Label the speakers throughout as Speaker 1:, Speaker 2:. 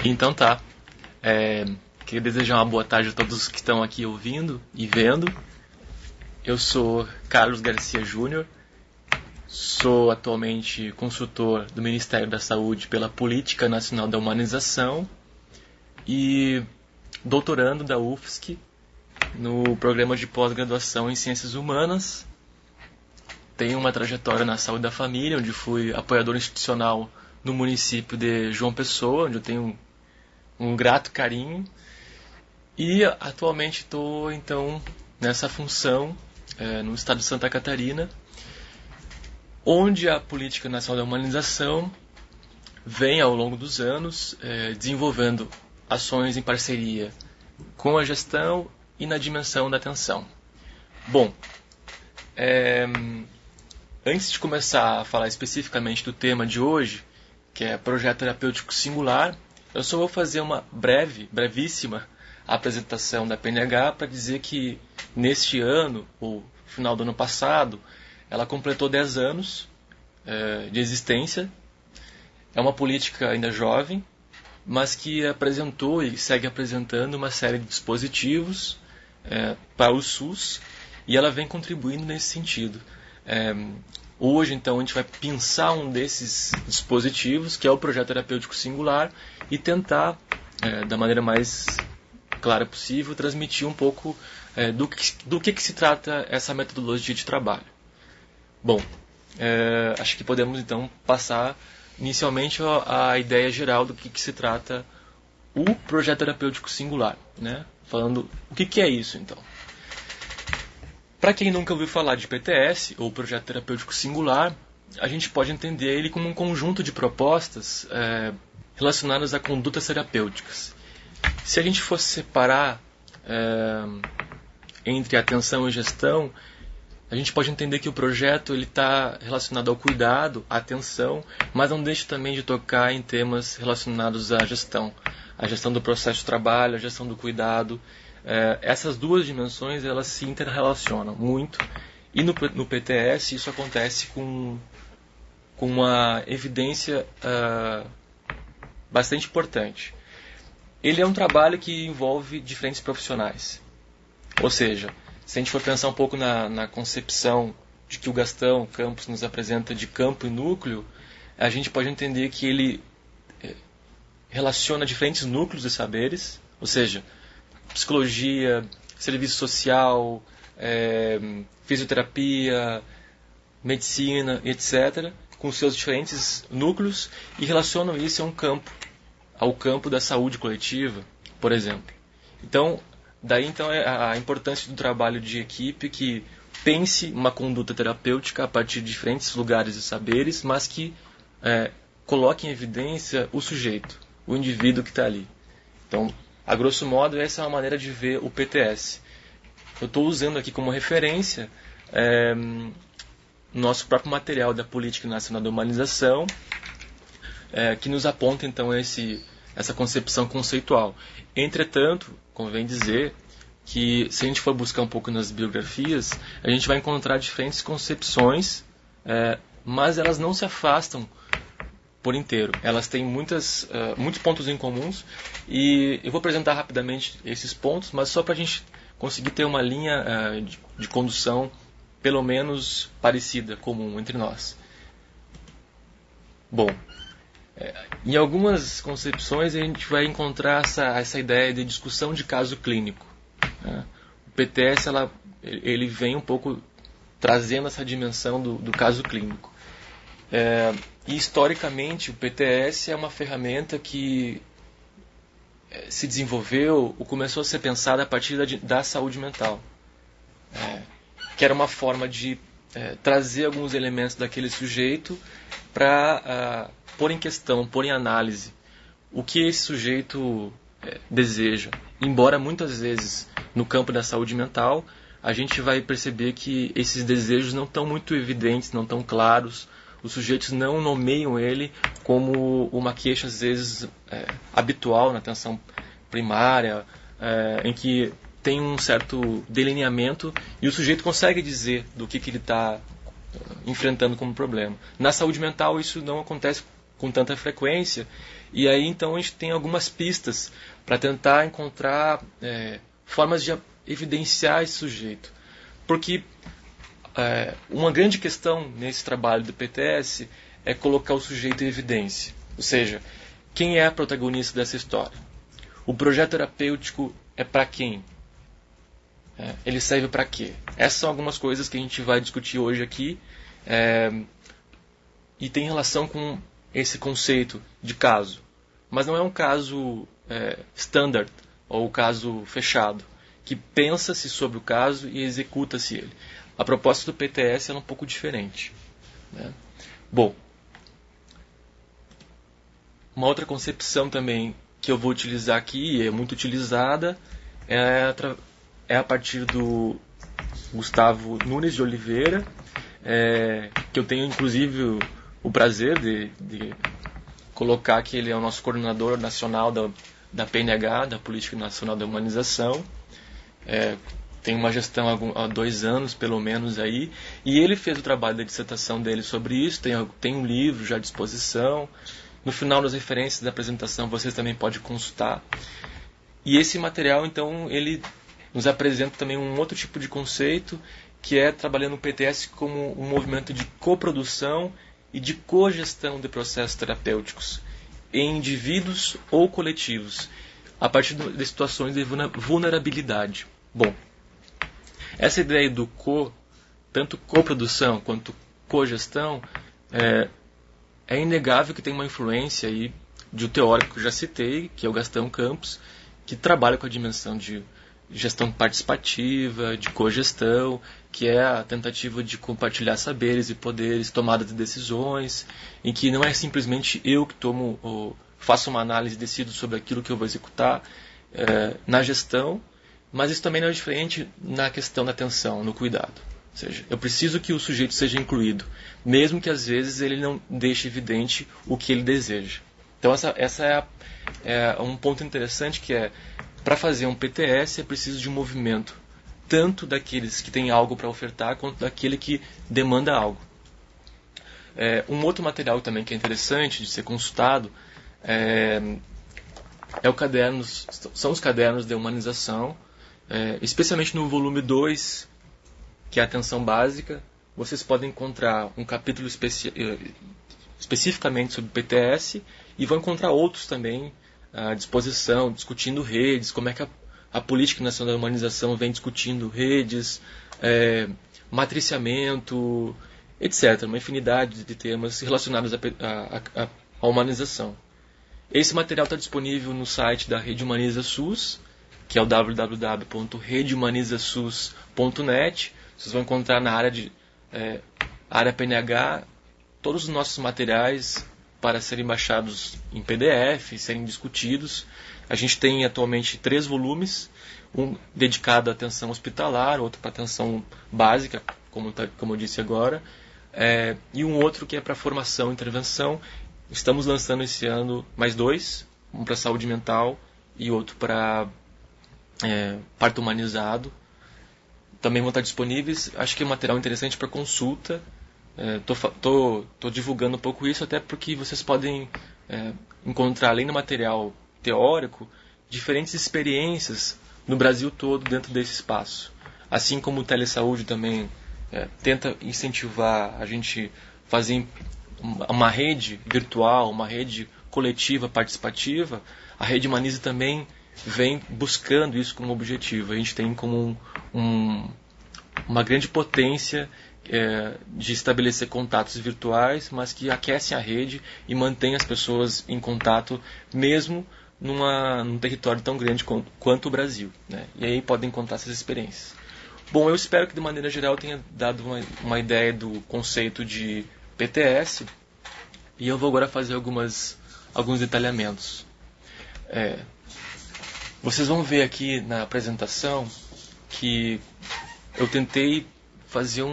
Speaker 1: Então tá. Queria desejar uma boa tarde a todos que estão aqui ouvindo e vendo. Eu sou Carlos Garcia Júnior, sou atualmente consultor do Ministério da Saúde pela Política Nacional da Humanização e doutorando da UFSC no programa de pós-graduação em Ciências Humanas. Tenho uma trajetória na saúde da família, onde fui apoiador institucional no município de João Pessoa, onde eu tenho um grato carinho. E atualmente estou, então, nessa função no estado de Santa Catarina, onde a Política Nacional da Humanização vem, ao longo dos anos, desenvolvendo ações em parceria com a gestão e na dimensão da atenção. Bom, antes de começar a falar especificamente do tema de hoje, que é Projeto Terapêutico Singular, eu só vou fazer uma brevíssima apresentação da PNH para dizer que neste ano, ou final do ano passado, ela completou 10 anos de existência. É uma política ainda jovem, mas que apresentou e segue apresentando uma série de dispositivos para o SUS, e ela vem contribuindo nesse sentido. Hoje, então, a gente vai pensar um desses dispositivos, que é o Projeto Terapêutico Singular, e tentar, da maneira mais clara possível, transmitir um pouco do que se trata essa metodologia de trabalho. Bom, acho que podemos, então, passar inicialmente a ideia geral do que se trata o Projeto Terapêutico Singular, né? Falando o que é isso, então. Para quem nunca ouviu falar de PTS, ou Projeto Terapêutico Singular, a gente pode entender ele como um conjunto de propostas relacionadas a condutas terapêuticas. Se a gente fosse separar entre atenção e gestão, a gente pode entender que o projeto está relacionado ao cuidado, à atenção, mas não deixa também de tocar em temas relacionados à gestão. A gestão do processo de trabalho, a gestão do cuidado. Essas duas dimensões elas se interrelacionam muito, e no PTS isso acontece com uma evidência bastante importante. Ele é um trabalho que envolve diferentes profissionais, ou seja, se a gente for pensar um pouco na concepção de que o Gastão Campos nos apresenta de campo e núcleo, a gente pode entender que ele relaciona diferentes núcleos de saberes, ou seja, psicologia, serviço social, fisioterapia, medicina, etc., com seus diferentes núcleos, e relacionam isso ao campo da saúde coletiva, por exemplo. Então, daí então a importância do trabalho de equipe que pense uma conduta terapêutica a partir de diferentes lugares e saberes, mas que coloque em evidência o sujeito, o indivíduo que está ali. Então, a grosso modo, essa é uma maneira de ver o PTS. Eu estou usando aqui como referência nosso próprio material da Política Nacional da Humanização, que nos aponta, então, essa concepção conceitual. Entretanto, convém dizer que, se a gente for buscar um pouco nas biografias, a gente vai encontrar diferentes concepções, mas elas não se afastam por inteiro. Elas têm muitos pontos em comuns, e eu vou apresentar rapidamente esses pontos, mas só para a gente conseguir ter uma linha de condução pelo menos parecida, comum entre nós. Bom, em algumas concepções a gente vai encontrar essa ideia de discussão de caso clínico. O PTS ele vem um pouco trazendo essa dimensão do caso clínico. E historicamente o PTS é uma ferramenta que se desenvolveu ou começou a ser pensada a partir da saúde mental, que era uma forma de trazer alguns elementos daquele sujeito para pôr em questão, pôr em análise o que esse sujeito deseja. Embora muitas vezes no campo da saúde mental a gente vai perceber que esses desejos não estão muito evidentes, não estão claros. Os sujeitos não nomeiam ele como uma queixa, às vezes, habitual na atenção primária, em que tem um certo delineamento e o sujeito consegue dizer do que ele está enfrentando como problema. Na saúde mental isso não acontece com tanta frequência, e aí então a gente tem algumas pistas para tentar encontrar formas de evidenciar esse sujeito. Porque uma grande questão nesse trabalho do PTS é colocar o sujeito em evidência. Ou seja, quem é a protagonista dessa história? O projeto terapêutico é para quem? Ele serve para quê? Essas são algumas coisas que a gente vai discutir hoje aqui, e tem relação com esse conceito de caso. Mas não é um caso standard, ou caso fechado, que pensa-se sobre o caso e executa-se ele. A proposta do PTS é um pouco diferente, né? Bom, uma outra concepção também que eu vou utilizar aqui, e é muito utilizada, é a partir do Gustavo Nunes de Oliveira, que eu tenho inclusive o prazer de colocar que ele é o nosso coordenador nacional da PNH, da Política Nacional da Humanização. Tem uma gestão há 2 anos, pelo menos, aí, e ele fez o trabalho da dissertação dele sobre isso, tem um livro já à disposição. No final das referências da apresentação vocês também podem consultar. E esse material, então, ele nos apresenta também um outro tipo de conceito, que é trabalhando o PTS como um movimento de coprodução e de cogestão de processos terapêuticos em indivíduos ou coletivos, a partir de situações de vulnerabilidade. Bom, essa ideia do tanto coprodução quanto cogestão, é inegável que tem uma influência aí de um teórico que eu já citei, que é o Gastão Campos, que trabalha com a dimensão de gestão participativa, de cogestão, que é a tentativa de compartilhar saberes e poderes, tomada de decisões, em que não é simplesmente eu que faço uma análise e decido sobre aquilo que eu vou executar na gestão, mas isso também não é diferente na questão da atenção, no cuidado. Ou seja, eu preciso que o sujeito seja incluído, mesmo que às vezes ele não deixe evidente o que ele deseja. Então essa é um ponto interessante, que para fazer um PTS é preciso de um movimento, tanto daqueles que têm algo para ofertar, quanto daquele que demanda algo. Um outro material também que é interessante de ser consultado são os cadernos de humanização, especialmente no volume 2, que é a atenção básica. Vocês podem encontrar um capítulo especificamente sobre PTS, e vão encontrar outros também à disposição, discutindo redes, como é que a Política Nacional da Humanização vem discutindo redes, matriciamento, etc. Uma infinidade de temas relacionados à humanização. Esse material está disponível no site da Rede Humaniza SUS, que é o www.redehumanizasus.net. Vocês vão encontrar na área PNH todos os nossos materiais para serem baixados em PDF, serem discutidos. A gente tem atualmente 3 volumes, um dedicado à atenção hospitalar, outro para atenção básica, como eu disse agora, e um outro que é para formação e intervenção. Estamos lançando esse ano mais 2, um para saúde mental e outro para parto humanizado. Também vão estar disponíveis. Acho que é um material interessante para consulta. Estou divulgando um pouco isso, até porque vocês podem encontrar, além do material teórico, diferentes experiências no Brasil todo dentro desse espaço. Assim como o Telesaúde também tenta incentivar a gente fazer uma rede virtual, uma rede coletiva, participativa, a Rede Humaniza também vem buscando isso como objetivo. A gente tem como uma grande potência de estabelecer contatos virtuais, mas que aquecem a rede e mantêm as pessoas em contato, mesmo num território tão grande quanto o Brasil, né? E aí podem contar essas experiências. Bom, eu espero que de maneira geral tenha dado uma ideia do conceito de PTS, e eu vou agora fazer alguns detalhamentos. Vocês vão ver aqui na apresentação que eu tentei fazer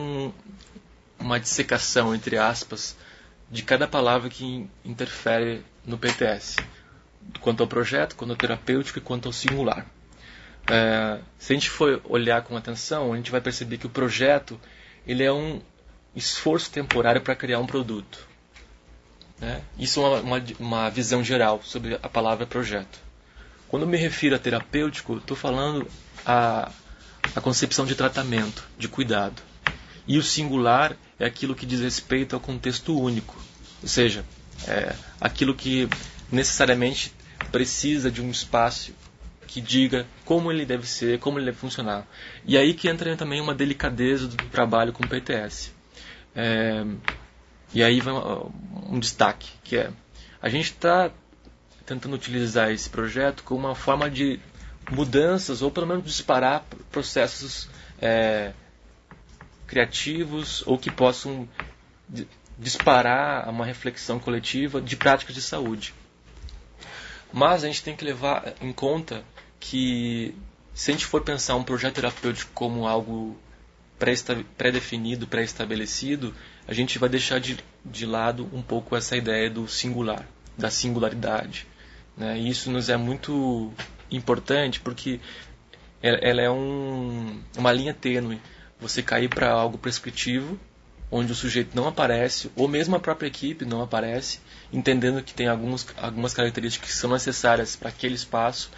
Speaker 1: uma dissecação, entre aspas, de cada palavra que interfere no PTS, quanto ao projeto, quanto ao terapêutico e quanto ao singular. Se a gente for olhar com atenção, a gente vai perceber que o projeto ele é um esforço temporário para criar um produto. Né? Isso é uma visão geral sobre a palavra projeto. Quando eu me refiro a terapêutico, estou falando a concepção de tratamento, de cuidado. E o singular é aquilo que diz respeito ao contexto único, ou seja, aquilo que necessariamente precisa de um espaço que diga como ele deve ser, como ele deve funcionar. E aí que entra também uma delicadeza do trabalho com PTS. E aí vai um destaque, que é: a gente está tentando utilizar esse projeto como uma forma de mudanças, ou pelo menos disparar processos criativos, ou que possam disparar uma reflexão coletiva de práticas de saúde. Mas a gente tem que levar em conta que, se a gente for pensar um projeto terapêutico como algo pré-definido, pré-estabelecido, a gente vai deixar de lado um pouco essa ideia do singular, da singularidade. Né? E isso nos é muito importante, porque ela é uma linha tênue. Você cair para algo prescritivo, onde o sujeito não aparece, ou mesmo a própria equipe não aparece, entendendo que tem algumas características que são necessárias para aquele espaço,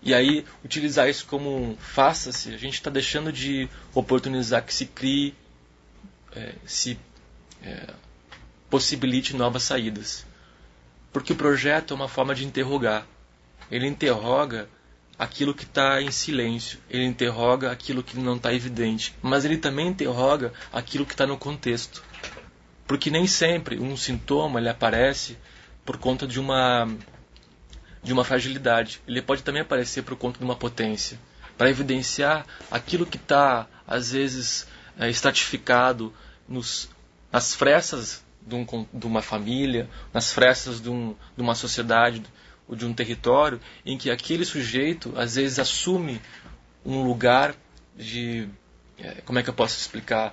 Speaker 1: e aí utilizar isso como um faça-se. A gente está deixando de oportunizar que se crie, possibilite novas saídas. Porque o projeto é uma forma de interrogar. Ele interroga aquilo que está em silêncio, ele interroga aquilo que não está evidente, mas ele também interroga aquilo que está no contexto. Porque nem sempre um sintoma ele aparece por conta de uma fragilidade. Ele pode também aparecer por conta de uma potência, para evidenciar aquilo que está, às vezes, estratificado nas frestas de uma família, nas frestas de uma sociedade, ou de um território, em que aquele sujeito, às vezes, assume um lugar de... como é que eu posso explicar?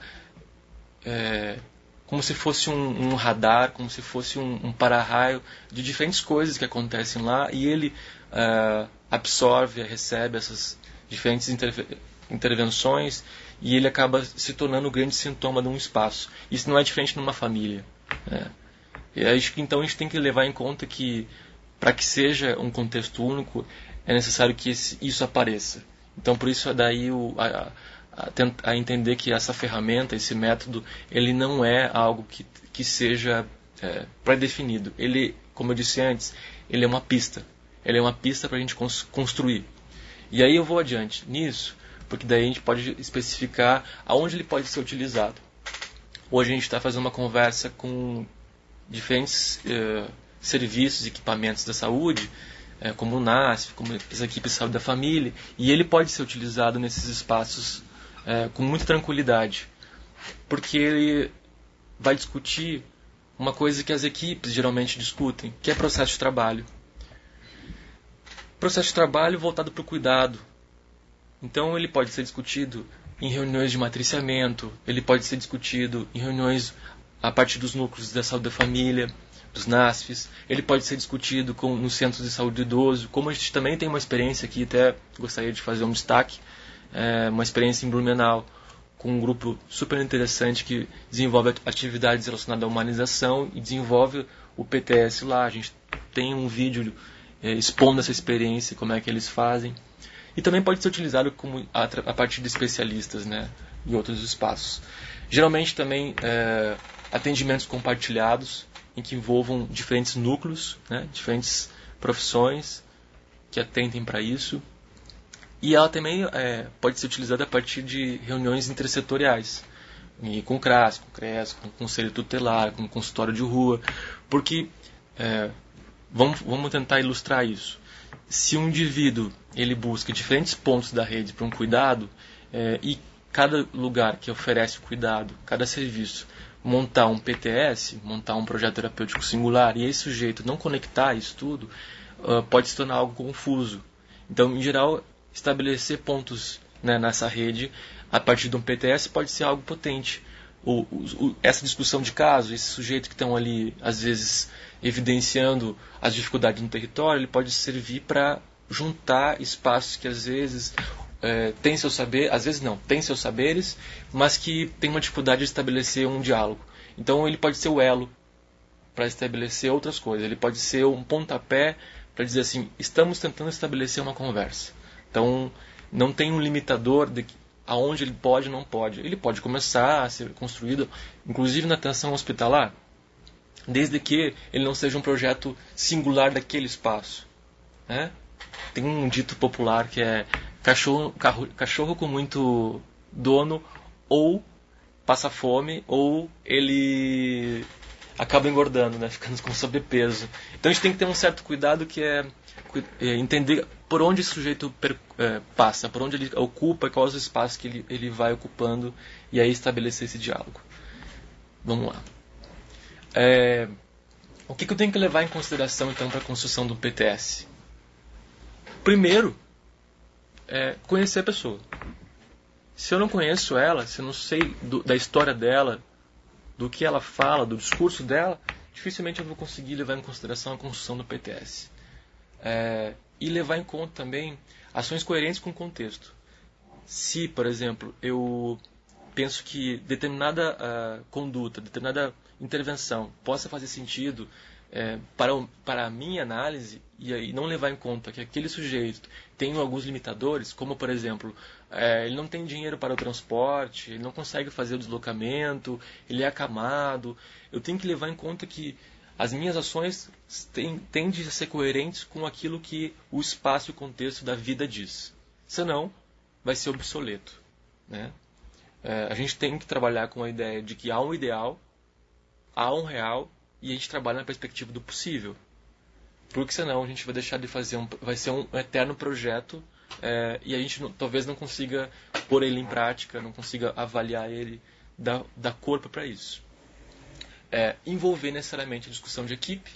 Speaker 1: Como se fosse um radar, como se fosse um para-raio de diferentes coisas que acontecem lá, e ele absorve, recebe essas diferentes intervenções, e ele acaba se tornando o grande sintoma de um espaço. Isso não é diferente numa família. E acho que então a gente tem que levar em conta que, para que seja um contexto único, é necessário que isso apareça. Então, por isso, daí a entender que essa ferramenta, esse método, ele não é algo que seja pré-definido. Ele, como eu disse antes, ele é uma pista. Ele é uma pista para a gente construir. E aí eu vou adiante nisso, porque daí a gente pode especificar aonde ele pode ser utilizado. Hoje a gente está fazendo uma conversa com diferentes serviços e equipamentos da saúde, como o NASF, como as equipes de saúde da família, e ele pode ser utilizado nesses espaços com muita tranquilidade, porque ele vai discutir uma coisa que as equipes geralmente discutem, que é processo de trabalho. Processo de trabalho voltado para o cuidado. Então ele pode ser discutido em reuniões de matriciamento, ele pode ser discutido em reuniões a partir dos núcleos da saúde da família, dos NASFs, ele pode ser discutido nos centros de saúde do idoso, como a gente também tem uma experiência aqui, até gostaria de fazer um destaque, uma experiência em Blumenau, com um grupo super interessante que desenvolve atividades relacionadas à humanização e desenvolve o PTS lá. A gente tem um vídeo expondo essa experiência, como é que eles fazem. E também pode ser utilizado a partir de especialistas, né, em outros espaços. Geralmente também atendimentos compartilhados, em que envolvam diferentes núcleos, né, diferentes profissões que atentem para isso. E ela também pode ser utilizada a partir de reuniões intersetoriais, e com o CRAS, com o CRES, com o Conselho Tutelar, com o consultório de rua, porque vamos tentar ilustrar isso. Se um indivíduo ele busca diferentes pontos da rede para um cuidado, e cada lugar que oferece o cuidado, cada serviço, montar um PTS, montar um projeto terapêutico singular, e esse sujeito não conectar isso tudo, pode se tornar algo confuso. Então, em geral, estabelecer pontos, né, nessa rede a partir de um PTS pode ser algo potente. Essa discussão de caso, esse sujeito que estão ali, às vezes, evidenciando as dificuldades no território, ele pode servir para juntar espaços que, às vezes, tem seu saber, às vezes não, tem seus saberes, mas que tem uma dificuldade de estabelecer um diálogo. Então ele pode ser o elo para estabelecer outras coisas. Ele pode ser um pontapé para dizer assim, estamos tentando estabelecer uma conversa. Então não tem um limitador de aonde ele pode ou não pode. Ele pode começar a ser construído, inclusive na atenção hospitalar, desde que ele não seja um projeto singular daquele espaço, né? Tem um dito popular que é cachorro com muito dono ou passa fome ou ele acaba engordando, né? Ficando com sobrepeso. Então a gente tem que ter um certo cuidado que é entender por onde esse sujeito passa, por onde ele ocupa, quais os espaços que ele vai ocupando e aí estabelecer esse diálogo. Vamos lá. O que eu tenho que levar em consideração então para a construção do PTS? Primeiro, conhecer a pessoa. Se eu não conheço ela, se eu não sei da história dela, do que ela fala, do discurso dela, dificilmente eu vou conseguir levar em consideração a construção do PTS. E levar em conta também ações coerentes com o contexto. Se, por exemplo, eu penso que determinada conduta, determinada intervenção possa fazer sentido para a minha análise e aí não levar em conta que aquele sujeito tem alguns limitadores, como por exemplo, ele não tem dinheiro para o transporte, ele não consegue fazer o deslocamento, ele é acamado, eu tenho que levar em conta que as minhas ações tendem a ser coerentes com aquilo que o espaço e o contexto da vida diz. Senão, vai ser obsoleto, né? A gente tem que trabalhar com a ideia de que há um ideal, há um real, e a gente trabalha na perspectiva do possível. Porque senão a gente vai deixar de fazer vai ser um eterno projeto e a gente talvez não consiga pôr ele em prática, não consiga avaliar ele, dar corpo para isso. Envolver necessariamente a discussão de equipe,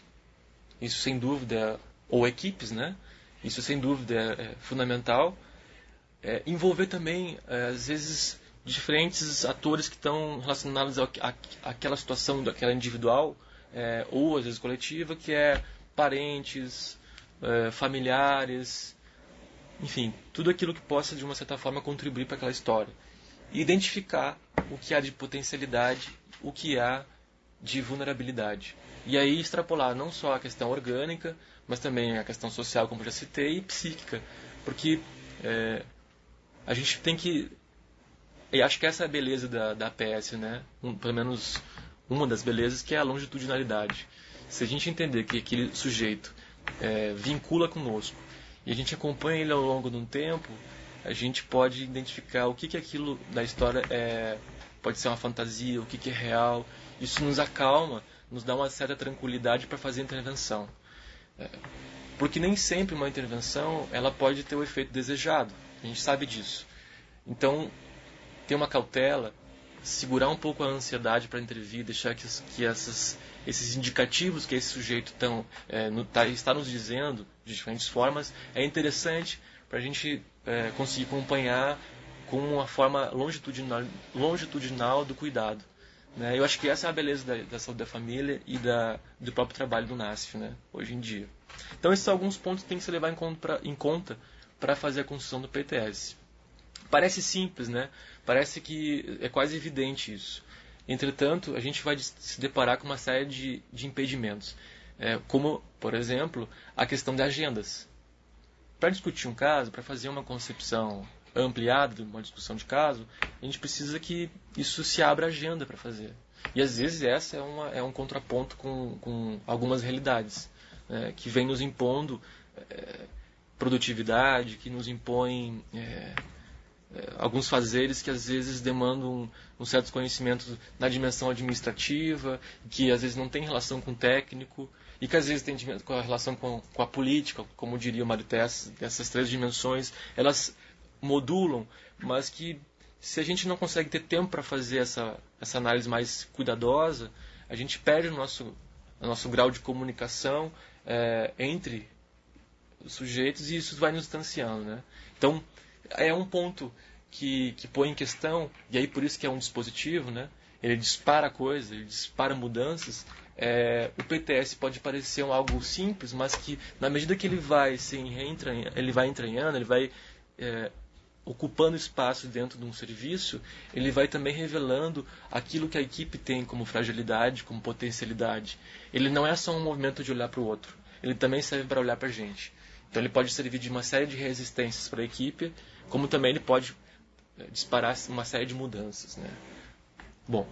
Speaker 1: isso sem dúvida, ou equipes, né? Isso sem dúvida é fundamental. Envolver também, às vezes, diferentes atores que estão relacionados àquela situação, daquela individual, ou às vezes coletiva, que é parentes, familiares, enfim, tudo aquilo que possa de uma certa forma contribuir para aquela história. E identificar o que há de potencialidade, o que há de vulnerabilidade. E aí extrapolar não só a questão orgânica, mas também a questão social, como eu já citei, e psíquica. Porque a gente tem que... E acho que essa é a beleza da APS, né? Pelo menos uma das belezas, que é a longitudinalidade. Se a gente entender que aquele sujeito vincula conosco e a gente acompanha ele ao longo de um tempo, a gente pode identificar o que aquilo da história pode ser uma fantasia, o que é real. Isso nos acalma, nos dá uma certa tranquilidade para fazer a intervenção. Porque nem sempre uma intervenção ela pode ter o efeito desejado. A gente sabe disso. Então, ter uma cautela, segurar um pouco a ansiedade para intervir, deixar que esses indicativos que esse sujeito está nos dizendo de diferentes formas, é interessante para a gente conseguir acompanhar com uma forma longitudinal do cuidado. Né? Eu acho que essa é a beleza da saúde da família e do próprio trabalho do NASF, né? Hoje em dia. Então esses são alguns pontos que tem que se levar em conta para fazer a construção do PTS. Parece simples, né? Parece que é quase evidente isso. Entretanto, a gente vai se deparar com uma série de impedimentos. Como, por exemplo, a questão de agendas. Para discutir um caso, para fazer uma concepção ampliada de uma discussão de caso, a gente precisa que isso se abra agenda para fazer. E às vezes essa é um contraponto com algumas realidades, né, que vem nos impondo produtividade, que nos impõem alguns fazeres que às vezes demandam um certos conhecimentos na dimensão administrativa, que às vezes não tem relação com o técnico, e que às vezes tem relação com a política, como diria o Mário Tess, essas três dimensões, elas modulam, mas que se a gente não consegue ter tempo para fazer essa análise mais cuidadosa, a gente perde o nosso grau de comunicação entre os sujeitos e isso vai nos distanciando, né? Então, é um ponto que põe em questão, e aí por isso que é um dispositivo, né? Ele dispara coisas, ele dispara mudanças. O PTS pode parecer algo simples, mas que na medida que ele vai entranhando, ele vai ocupando espaço dentro de um serviço, ele vai também revelando aquilo que a equipe tem como fragilidade, como potencialidade. Ele não é só um movimento de olhar para o outro, ele também serve para olhar para a gente. Então ele pode servir de uma série de resistências para a equipe, como também ele pode disparar uma série de mudanças, né? Bom,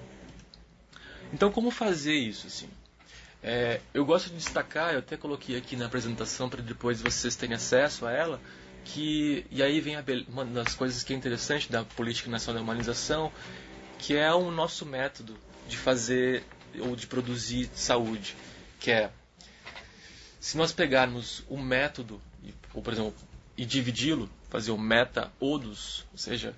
Speaker 1: então como fazer isso, assim? Eu gosto de destacar, eu até coloquei aqui na apresentação para depois vocês terem acesso a ela, e aí vem uma das coisas que é interessante da Política Nacional da Humanização, que é o nosso método de fazer ou de produzir saúde, que é, se nós pegarmos o método, ou por exemplo, e dividi-lo, fazer o meta-odus, ou seja,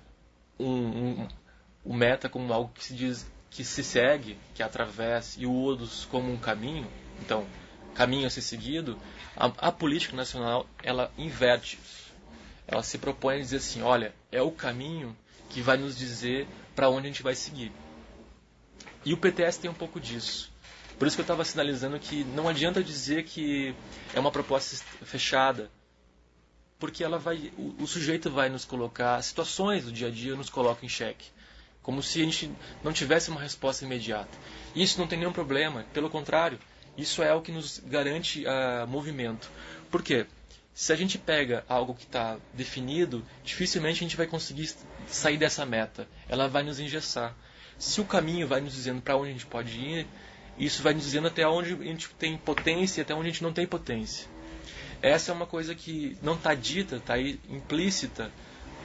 Speaker 1: o meta como algo que se diz, que se segue, que atravessa, e o odus como um caminho, então, caminho a ser seguido, a política nacional, ela inverte isso. Ela se propõe a dizer assim, olha, é o caminho que vai nos dizer para onde a gente vai seguir. E o PTS tem um pouco disso. Por isso que eu estava sinalizando que não adianta dizer que é uma proposta fechada, porque o sujeito vai nos colocar, situações do dia a dia nos colocam em xeque, como se a gente não tivesse uma resposta imediata. Isso não tem nenhum problema, pelo contrário, isso é o que nos garante movimento. Por quê? Se a gente pega algo que está definido, dificilmente a gente vai conseguir sair dessa meta. Ela vai nos engessar. Se o caminho vai nos dizendo para onde a gente pode ir, isso vai nos dizendo até onde a gente tem potência e até onde a gente não tem potência. Essa é uma coisa que não está dita, está aí implícita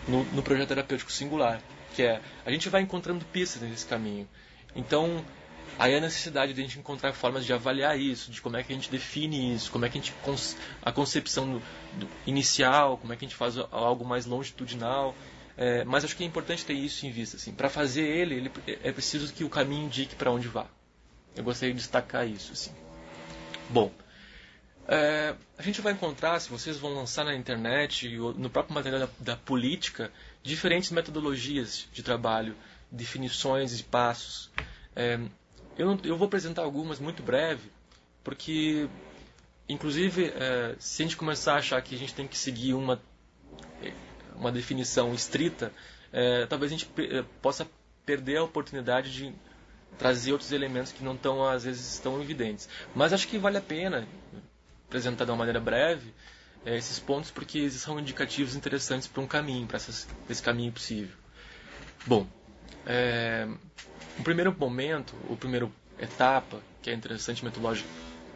Speaker 1: no projeto terapêutico singular, que é, a gente vai encontrando pistas nesse caminho. Então, aí a necessidade de a gente encontrar formas de avaliar isso, de como é que a gente define isso, como é que a gente a concepção inicial, como é que a gente faz algo mais longitudinal. Mas acho que é importante ter isso em vista. Assim. Para fazer ele é preciso que o caminho indique para onde vá. Eu gostaria de destacar isso. Assim. Bom, a gente vai encontrar, se vocês vão lançar na internet, no próprio material da política, diferentes metodologias de trabalho, definições e passos. Eu vou apresentar algumas muito breve, porque, inclusive, se a gente começar a achar que a gente tem que seguir uma definição estrita, talvez a gente possa perder a oportunidade de trazer outros elementos que não estão, às vezes, tão evidentes. Mas acho que vale a pena apresentar de uma maneira breve esses pontos, porque eles são indicativos interessantes para um caminho, para esse caminho possível. Bom, o primeiro momento, a primeira etapa, que é interessante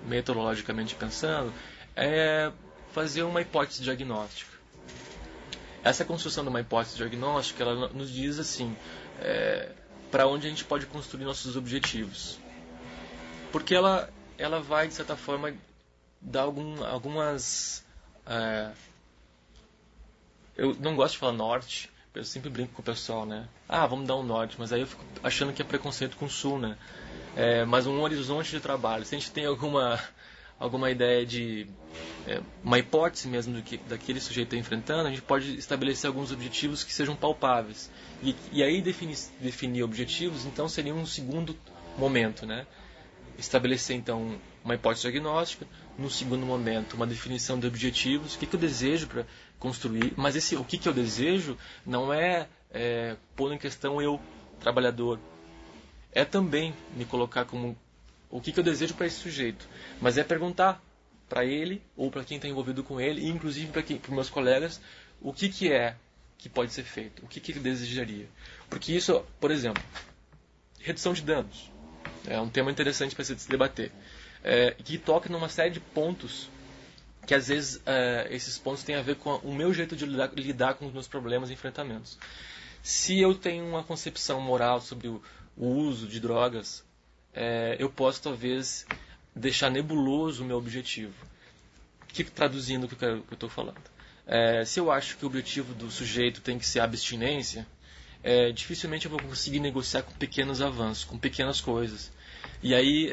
Speaker 1: metodologicamente pensando, é fazer uma hipótese diagnóstica. Essa construção de uma hipótese diagnóstica, ela nos diz assim, para onde a gente pode construir nossos objetivos. Porque ela vai, de certa forma, dar algumas... eu não gosto de falar norte, eu sempre brinco com o pessoal, né? Vamos dar um norte, mas aí eu fico achando que é preconceito com o sul, né? Mas um horizonte de trabalho. Se a gente tem alguma ideia de uma hipótese mesmo daquele sujeito está enfrentando, a gente pode estabelecer alguns objetivos que sejam palpáveis. E aí definir objetivos, então, seria um segundo momento, né? Estabelecer, então, uma hipótese diagnóstica, no segundo momento, uma definição de objetivos, o que eu desejo para construir, mas o que eu desejo não é pôr em questão eu, trabalhador, é também me colocar como o que eu desejo para esse sujeito, mas é perguntar para ele, ou para quem está envolvido com ele, e inclusive para os meus colegas, o que é que pode ser feito, o que ele desejaria. Porque isso, por exemplo, redução de danos, é um tema interessante para se debater, que toca numa série de pontos que às vezes esses pontos têm a ver com o meu jeito de lidar com os meus problemas e enfrentamentos. Se eu tenho uma concepção moral sobre o uso de drogas, eu posso talvez deixar nebuloso o meu objetivo. Traduzindo o que eu estou falando. Se eu acho que o objetivo do sujeito tem que ser a abstinência, dificilmente eu vou conseguir negociar com pequenos avanços, com pequenas coisas. E aí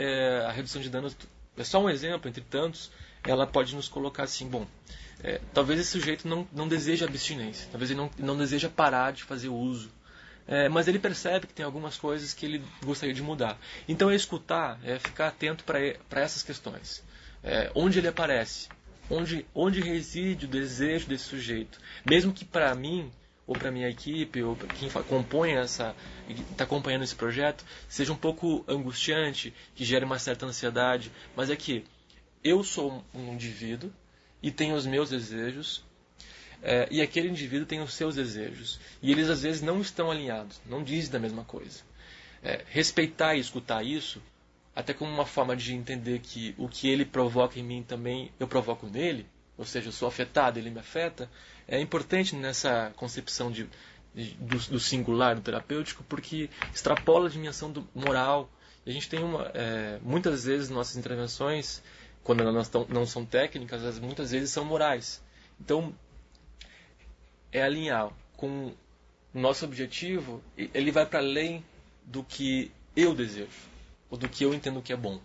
Speaker 1: a redução de danos é só um exemplo, entre tantos, ela pode nos colocar assim, bom, talvez esse sujeito não deseje abstinência, talvez ele não deseja parar de fazer uso, mas ele percebe que tem algumas coisas que ele gostaria de mudar. Então é escutar, é ficar atento para essas questões. Onde ele aparece, onde reside o desejo desse sujeito. Mesmo que para mim ou para minha equipe, ou para quem compõe está acompanhando esse projeto, seja um pouco angustiante, que gere uma certa ansiedade, mas é que eu sou um indivíduo e tenho os meus desejos, e aquele indivíduo tem os seus desejos, e eles às vezes não estão alinhados, não dizem da mesma coisa. Respeitar e escutar isso, até como uma forma de entender que o que ele provoca em mim também eu provoco nele, ou seja, eu sou afetado, ele me afeta, é importante nessa concepção do singular, do terapêutico, porque extrapola a dimensão moral. E a gente tem muitas vezes nossas intervenções, quando elas não são técnicas, muitas vezes são morais. Então, é alinhar com o nosso objetivo, ele vai para além do que eu desejo, ou do que eu entendo que é bom.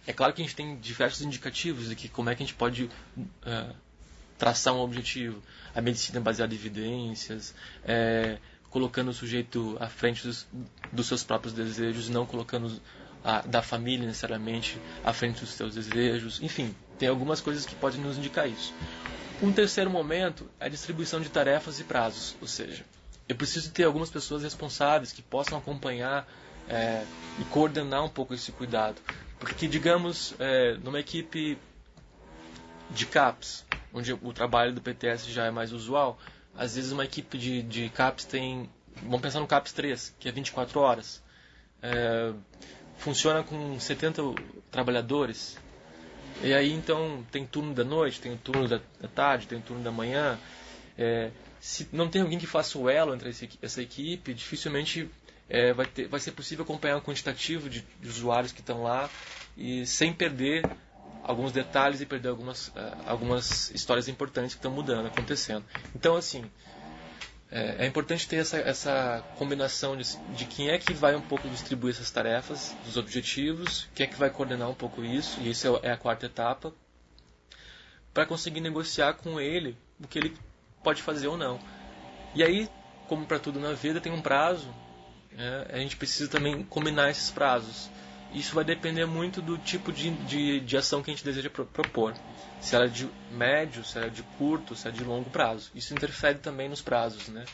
Speaker 1: É claro que a gente tem diversos indicativos de que como é que a gente pode traçar um objetivo. A medicina baseada em evidências, colocando o sujeito à frente dos seus próprios desejos, não colocando da família necessariamente à frente dos seus desejos. Enfim, tem algumas coisas que podem nos indicar isso. Um terceiro momento é a distribuição de tarefas e prazos, ou seja, eu preciso ter algumas pessoas responsáveis que possam acompanhar e coordenar um pouco esse cuidado. Porque, digamos, numa equipe de CAPS, onde o trabalho do PTS já é mais usual, às vezes uma equipe de CAPS tem... Vamos pensar no CAPS 3, que é 24 horas. Funciona com 70 trabalhadores. E aí, então, tem turno da noite, tem turno da tarde, tem turno da manhã. Se não tem alguém que faça o elo entre essa equipe, dificilmente vai ser possível acompanhar o quantitativo de usuários que estão lá e sem perder alguns detalhes e perder algumas histórias importantes que estão mudando, acontecendo. Então, assim, é importante ter essa combinação de quem é que vai um pouco distribuir essas tarefas, dos objetivos, quem é que vai coordenar um pouco isso, e isso é a quarta etapa, para conseguir negociar com ele o que ele pode fazer ou não. E aí, como para tudo na vida, tem um prazo, a gente precisa também combinar esses prazos. Isso vai depender muito do tipo de ação que a gente deseja propor. Se ela é de médio, se ela é de curto, se ela é de longo prazo. Isso interfere também nos prazos, né?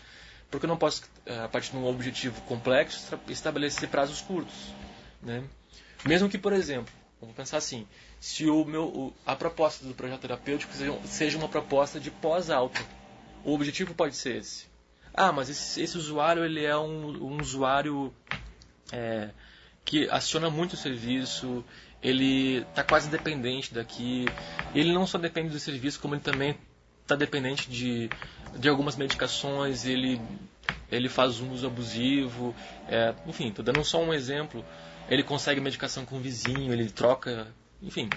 Speaker 1: Porque eu não posso, a partir de um objetivo complexo, estabelecer prazos curtos, né? Mesmo que, por exemplo, vamos pensar assim, se a proposta do projeto terapêutico seja uma proposta de pós-alta, o objetivo pode ser esse. Mas esse usuário ele é um usuário que aciona muito o serviço, ele está quase dependente daqui. Ele não só depende do serviço, como ele também está dependente de algumas medicações, ele faz um uso abusivo. Enfim, estou dando só um exemplo. Ele consegue medicação com o vizinho, ele troca, enfim.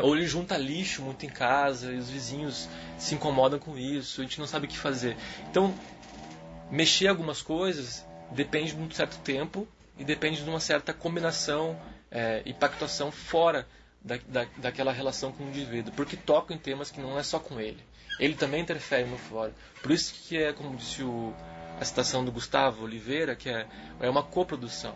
Speaker 1: Ou ele junta lixo muito em casa, e os vizinhos se incomodam com isso, a gente não sabe o que fazer. Então, mexer algumas coisas depende de um certo tempo e depende de uma certa combinação e pactuação fora daquela relação com o indivíduo, porque toca em temas que não é só com ele. Ele também interfere no fora. Por isso que como disse a citação do Gustavo Oliveira, que é uma coprodução.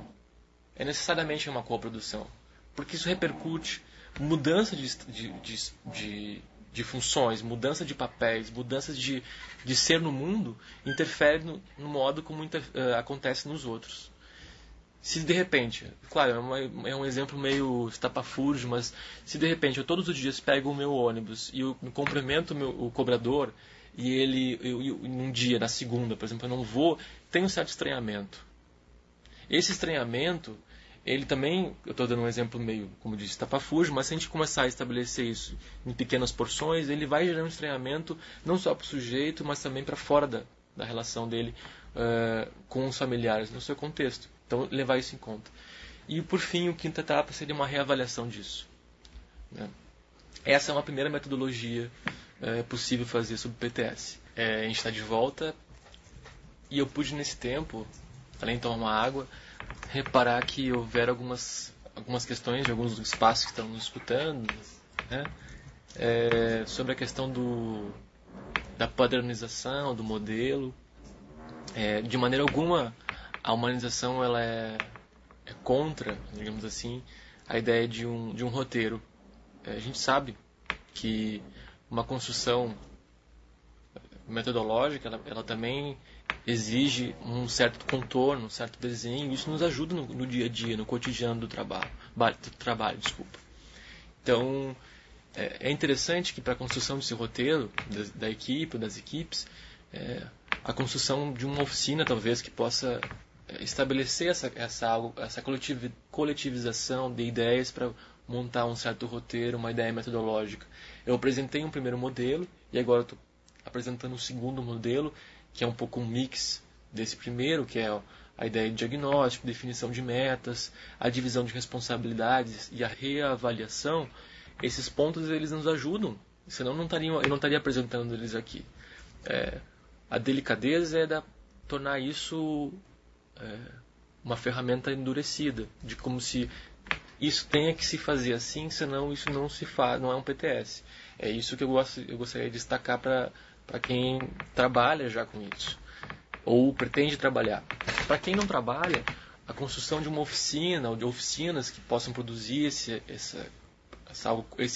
Speaker 1: É necessariamente uma coprodução, porque isso repercute mudança de funções, mudança de papéis, mudança de ser no mundo, interfere no modo como acontece nos outros. Se de repente, claro, é um exemplo meio estapafúrdio, mas se de repente eu todos os dias pego o meu ônibus e eu cumprimento o cobrador e num dia, na segunda, por exemplo, eu não vou, tem um certo estranhamento. Esse estranhamento, ele também, eu estou dando um exemplo meio, como disse, estapafúrdio, mas se a gente começar a estabelecer isso em pequenas porções, ele vai gerar um estranhamento não só para o sujeito, mas também para fora da relação dele com os familiares, no seu contexto. Então, levar isso em conta. E, por fim, a quinta etapa seria uma reavaliação disso. Né? Essa é uma primeira metodologia possível fazer sobre o PTS. A gente está de volta e eu pude, nesse tempo, além de tomar uma água, reparar que houveram algumas questões de alguns espaços que estão nos escutando, né? Sobre a questão da padronização, do modelo. De maneira alguma, a humanização ela é contra, digamos assim, a ideia de um roteiro. A gente sabe que uma construção metodológica, ela também exige um certo contorno, um certo desenho. Isso nos ajuda no dia a dia, no cotidiano do trabalho, desculpa. Então, é interessante que para a construção desse roteiro da equipe, das equipes, a construção de uma oficina, talvez, que possa estabelecer essa coletivização de ideias para montar um certo roteiro, uma ideia metodológica. Eu apresentei um primeiro modelo e agora estou apresentando um segundo modelo, que é um pouco um mix desse primeiro, que é a ideia de diagnóstico, definição de metas, a divisão de responsabilidades e a reavaliação. Esses pontos eles nos ajudam, senão eu não estaria apresentando eles aqui. A delicadeza é tornar isso uma ferramenta endurecida, de como se isso tenha que se fazer assim, senão isso não se faz, não é um PTS. É isso que eu gostaria de destacar para quem trabalha já com isso, ou pretende trabalhar. Para quem não trabalha, a construção de uma oficina, ou de oficinas que possam produzir esse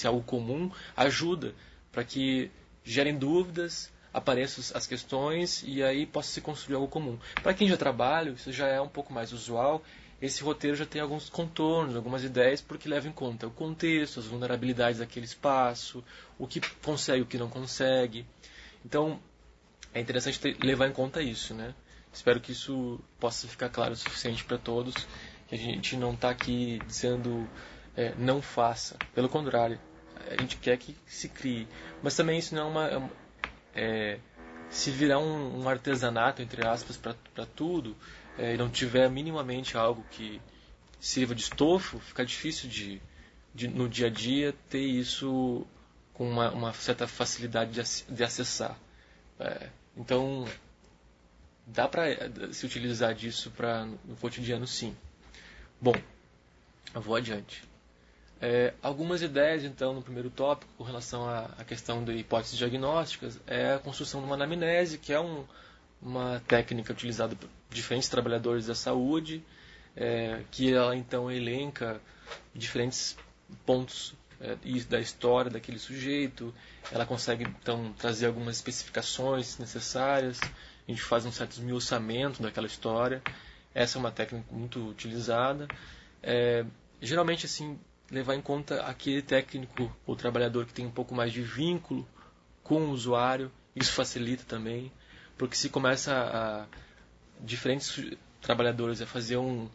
Speaker 1: algo comum, ajuda para que gerem dúvidas, apareçam as questões e aí possa se construir algo comum. Para quem já trabalha, isso já é um pouco mais usual. Esse roteiro já tem alguns contornos, algumas ideias, porque leva em conta o contexto, as vulnerabilidades daquele espaço, o que consegue, o que não consegue. Então, é interessante levar em conta isso, né? Espero que isso possa ficar claro o suficiente para todos, que a gente não está aqui dizendo não faça. Pelo contrário, a gente quer que se crie. Mas também isso não se virar um artesanato, entre aspas, para tudo, e não tiver minimamente algo que sirva de estofo, fica difícil no dia a dia ter isso com uma certa facilidade de acessar. Então, dá para se utilizar disso no cotidiano, sim. Bom, eu vou adiante. Algumas ideias, então, no primeiro tópico, com relação à questão de hipóteses diagnósticas, é a construção de uma anamnese, que é uma técnica utilizada por diferentes trabalhadores da saúde, que ela, então, elenca diferentes pontos da história daquele sujeito. Ela consegue, então, trazer algumas especificações necessárias, a gente faz um certo esmiuçamento daquela história. Essa é uma técnica muito utilizada. Geralmente, assim, levar em conta aquele técnico ou trabalhador que tem um pouco mais de vínculo com o usuário, isso facilita também, porque se começa diferentes trabalhadores a fazer um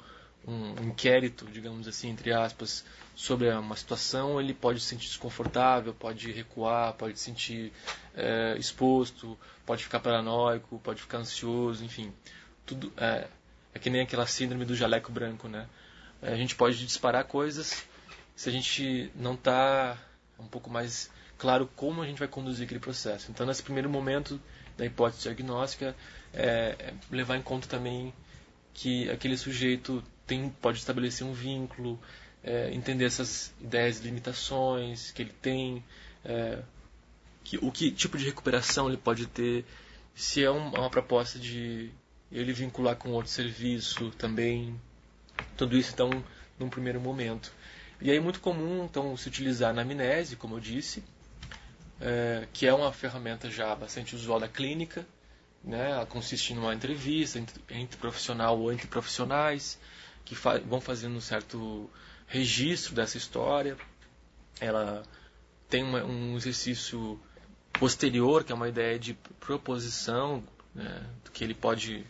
Speaker 1: inquérito, digamos assim, entre aspas, sobre uma situação, ele pode se sentir desconfortável, pode recuar, pode se sentir exposto, pode ficar paranoico, pode ficar ansioso, enfim. Tudo é que nem aquela síndrome do jaleco branco, né? A gente pode disparar coisas se a gente não está um pouco mais claro como a gente vai conduzir aquele processo. Então, nesse primeiro momento da hipótese diagnóstica, levar em conta também que aquele sujeito pode estabelecer um vínculo, entender essas ideias de limitações que ele tem, o que tipo de recuperação ele pode ter, se é uma proposta de ele vincular com outro serviço também. Tudo isso, então, num primeiro momento. E aí é muito comum, então, se utilizar a anamnese, como eu disse, que é uma ferramenta já bastante usual da clínica, né? Ela consiste numa entrevista entre profissional ou entre profissionais, que vão fazendo um certo registro dessa história. Ela tem um exercício posterior, que é uma ideia de proposição, né, do que ele pode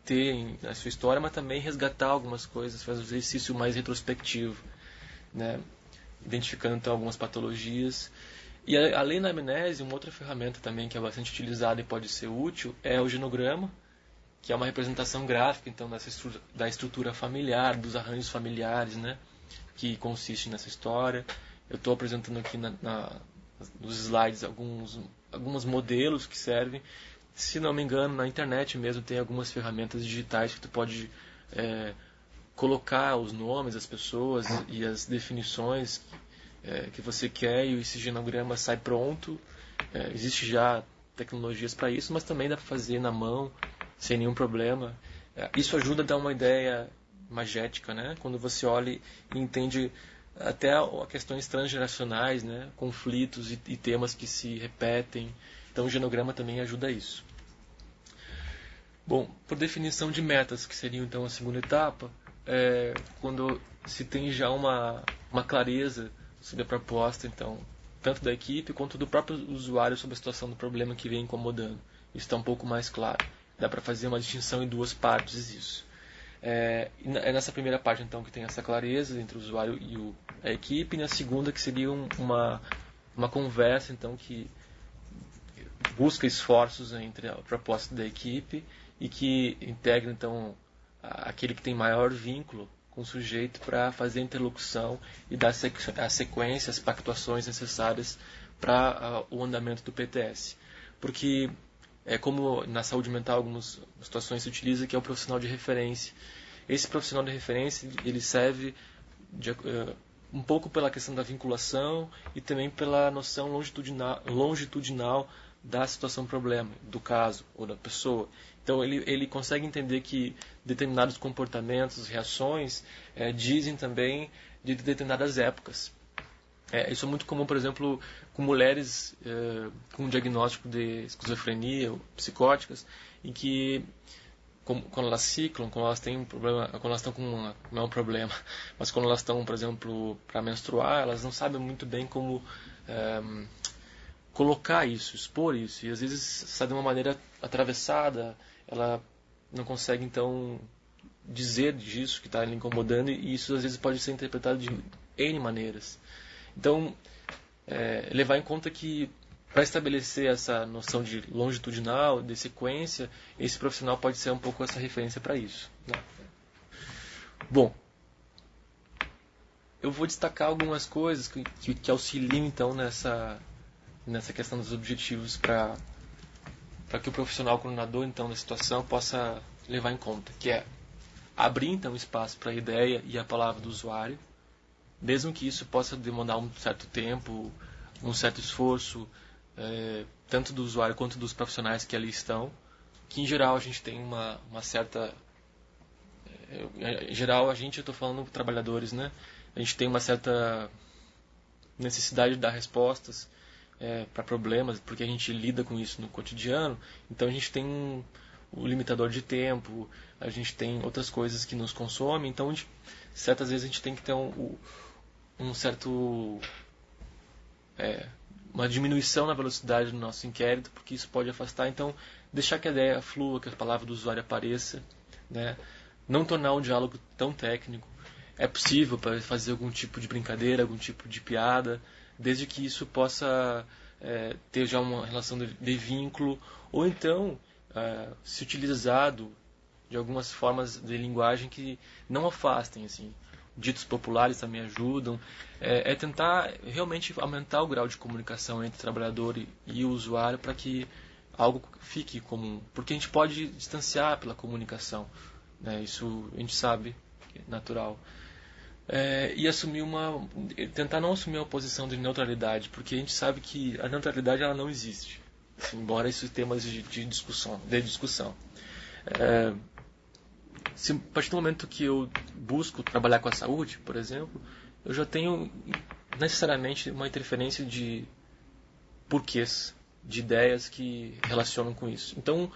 Speaker 1: ter na sua história, mas também resgatar algumas coisas, faz um exercício mais retrospectivo, né, identificando então algumas patologias. E além da amnésia, uma outra ferramenta também que é bastante utilizada e pode ser útil é o genograma, que é uma representação gráfica então da estrutura familiar, dos arranjos familiares, né, que consiste nessa história. Eu estou apresentando aqui nos slides alguns modelos que servem. Se não me engano, na internet mesmo tem algumas ferramentas digitais que tu pode colocar os nomes das pessoas e as definições que você quer, e esse genograma sai pronto. Existe já tecnologias para isso, mas também dá para fazer na mão, sem nenhum problema. Isso ajuda a dar uma ideia magética, né? Quando você olha e entende até questões transgeracionais, né? Conflitos e temas que se repetem. Então o genograma também ajuda a isso. Bom, por definição de metas, que seriam então a segunda etapa, quando se tem já uma clareza sobre a proposta, então, tanto da equipe quanto do próprio usuário sobre a situação do problema que vem incomodando. Isso está um pouco mais claro. Dá para fazer uma distinção em duas partes disso. É nessa primeira parte, então, que tem essa clareza entre o usuário e a equipe, e na segunda que seria uma conversa, então, que busca esforços entre a proposta da equipe e que integra, então, aquele que tem maior vínculo com o sujeito para fazer a interlocução e dar a sequência, as pactuações necessárias para o andamento do PTS. Porque, como na saúde mental, algumas situações se utiliza, que é o profissional de referência. Esse profissional de referência, ele serve um pouco pela questão da vinculação e também pela noção longitudinal da situação problema, do caso ou da pessoa. Então ele consegue entender que determinados comportamentos, reações, dizem também de determinadas épocas. Isso é muito comum, por exemplo, com mulheres com diagnóstico de esquizofrenia ou psicóticas, em que quando elas ciclam, quando elas têm um problema, quando elas estão com não é um problema, mas quando elas estão, por exemplo, para menstruar, elas não sabem muito bem como colocar isso, expor isso, e às vezes sai de uma maneira atravessada, ela não consegue então dizer disso que está lhe incomodando, e isso às vezes pode ser interpretado de N maneiras. Então, levar em conta que para estabelecer essa noção de longitudinal, de sequência, esse profissional pode ser um pouco essa referência para isso, né? Bom, eu vou destacar algumas coisas que auxiliam então nessa questão dos objetivos para que o profissional coordenador então da situação possa levar em conta, que é abrir então espaço para a ideia e a palavra do usuário, mesmo que isso possa demandar um certo tempo, um certo esforço, tanto do usuário quanto dos profissionais que ali estão, que em geral a gente tem uma certa... em geral eu estou falando trabalhadores, né? A gente tem uma certa necessidade de dar respostas para problemas, porque a gente lida com isso no cotidiano, então a gente tem o limitador de tempo, a gente tem outras coisas que nos consomem, então certas vezes a gente tem que ter um certo... uma diminuição na velocidade do nosso inquérito, porque isso pode afastar. Então, deixar que a ideia flua, que a palavra do usuário apareça, né? Não tornar um diálogo tão técnico. É possível para fazer algum tipo de brincadeira, algum tipo de piada, desde que isso possa ter já uma relação de vínculo, ou então se utilizado de algumas formas de linguagem que não afastem, assim. Ditos populares também ajudam, tentar realmente aumentar o grau de comunicação entre o trabalhador e o usuário para que algo fique comum, porque a gente pode distanciar pela comunicação, né? Isso a gente sabe, é natural. E tentar não assumir uma posição de neutralidade, porque a gente sabe que a neutralidade ela não existe, assim, embora isso temas de discussão. A partir do momento que eu busco trabalhar com a saúde, por exemplo, eu já tenho necessariamente uma interferência de porquês, de ideias que relacionam com isso. Então,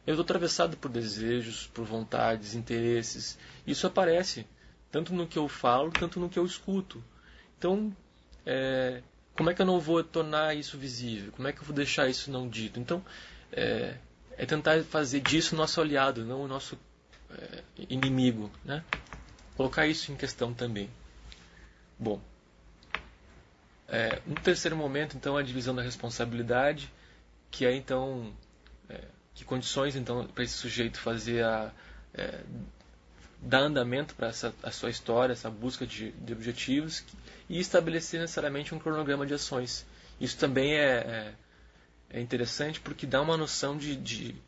Speaker 1: eu estou atravessado por desejos, por vontades, interesses. Isso aparece tanto no que eu falo, tanto no que eu escuto. Então, como é que eu não vou tornar isso visível? Como é que eu vou deixar isso não dito? Então, é tentar fazer disso nosso aliado, não o nosso inimigo, né? Colocar isso em questão também. Bom, no terceiro momento, então, a divisão da responsabilidade, que é então que condições então para esse sujeito fazer dar andamento para a sua história, essa busca de objetivos, e estabelecer necessariamente um cronograma de ações. Isso também é interessante porque dá uma noção de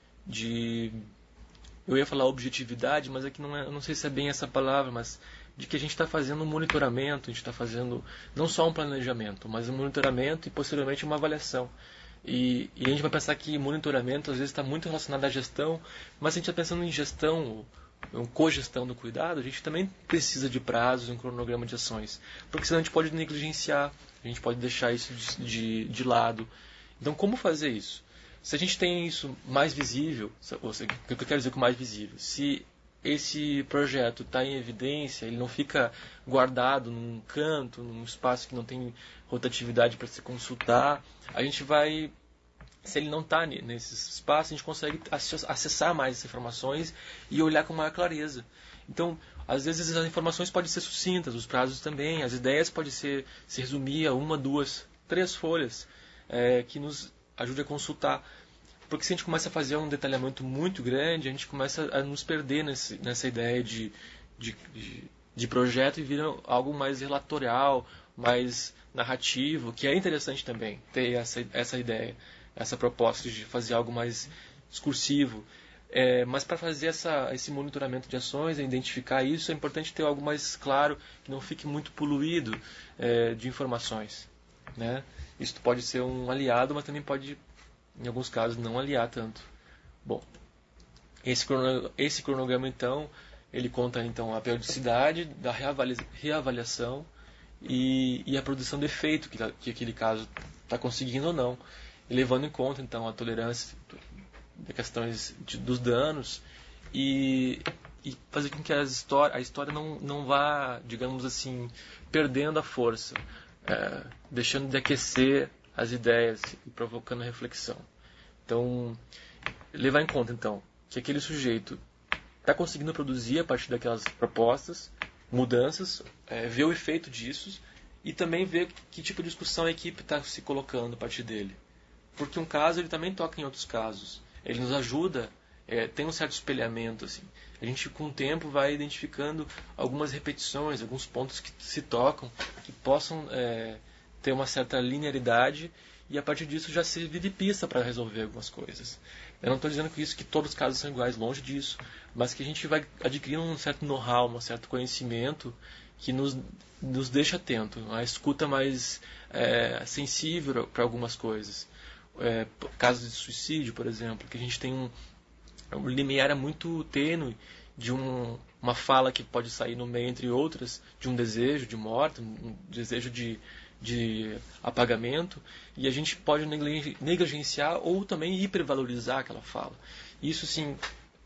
Speaker 1: eu ia falar objetividade, mas aqui não sei se é bem essa palavra, mas de que a gente está fazendo um monitoramento, a gente está fazendo não só um planejamento, mas um monitoramento e posteriormente uma avaliação. E a gente vai pensar que monitoramento às vezes está muito relacionado à gestão, mas se a gente está pensando em gestão, cogestão do cuidado, a gente também precisa de prazos, um cronograma de ações, porque senão a gente pode negligenciar, a gente pode deixar isso de lado. Então, como fazer isso? Se a gente tem isso mais visível, ou seja, o que eu quero dizer com mais visível? Se esse projeto está em evidência, ele não fica guardado num canto, num espaço que não tem rotatividade para se consultar, a gente vai, se ele não está nesse espaço, a gente consegue acessar mais essas informações e olhar com maior clareza. Então, às vezes as informações podem ser sucintas, os prazos também, as ideias podem se resumir a 1, 2, 3 folhas, que nos ajude a consultar. Porque se a gente começa a fazer um detalhamento muito grande, a gente começa a nos perder nessa ideia de projeto e vira algo mais relatorial, mais narrativo, que é interessante também ter essa ideia, essa proposta de fazer algo mais discursivo. Mas para fazer esse monitoramento de ações, identificar isso, é importante ter algo mais claro, que não fique muito poluído de informações, né? Isso pode ser um aliado, mas também pode, em alguns casos, não aliar tanto. Bom, esse cronograma, então, ele conta então a periodicidade da reavaliação e a produção de efeito que aquele caso está conseguindo ou não, e levando em conta então a tolerância de questões dos danos e fazer com que a história não vá, digamos assim, perdendo a força, deixando de aquecer as ideias e provocando reflexão. Então, levar em conta então que aquele sujeito está conseguindo produzir a partir daquelas propostas, mudanças, ver o efeito disso e também ver que tipo de discussão a equipe está se colocando a partir dele. Porque um caso ele também toca em outros casos. Ele nos ajuda, tem um certo espelhamento. Assim. A gente, com o tempo, vai identificando algumas repetições, alguns pontos que se tocam, que possam ter uma certa linearidade, e a partir disso já servir de pista para resolver algumas coisas. Eu não estou dizendo que todos os casos são iguais, longe disso, mas que a gente vai adquirindo um certo know-how, um certo conhecimento que nos deixa atento, a escuta mais sensível para algumas coisas. Casos de suicídio, por exemplo, que a gente tem um limiar muito tênue de uma fala que pode sair no meio, entre outras, de um desejo de morte, um desejo de apagamento, e a gente pode negligenciar ou também hipervalorizar aquela fala. Isso, sim,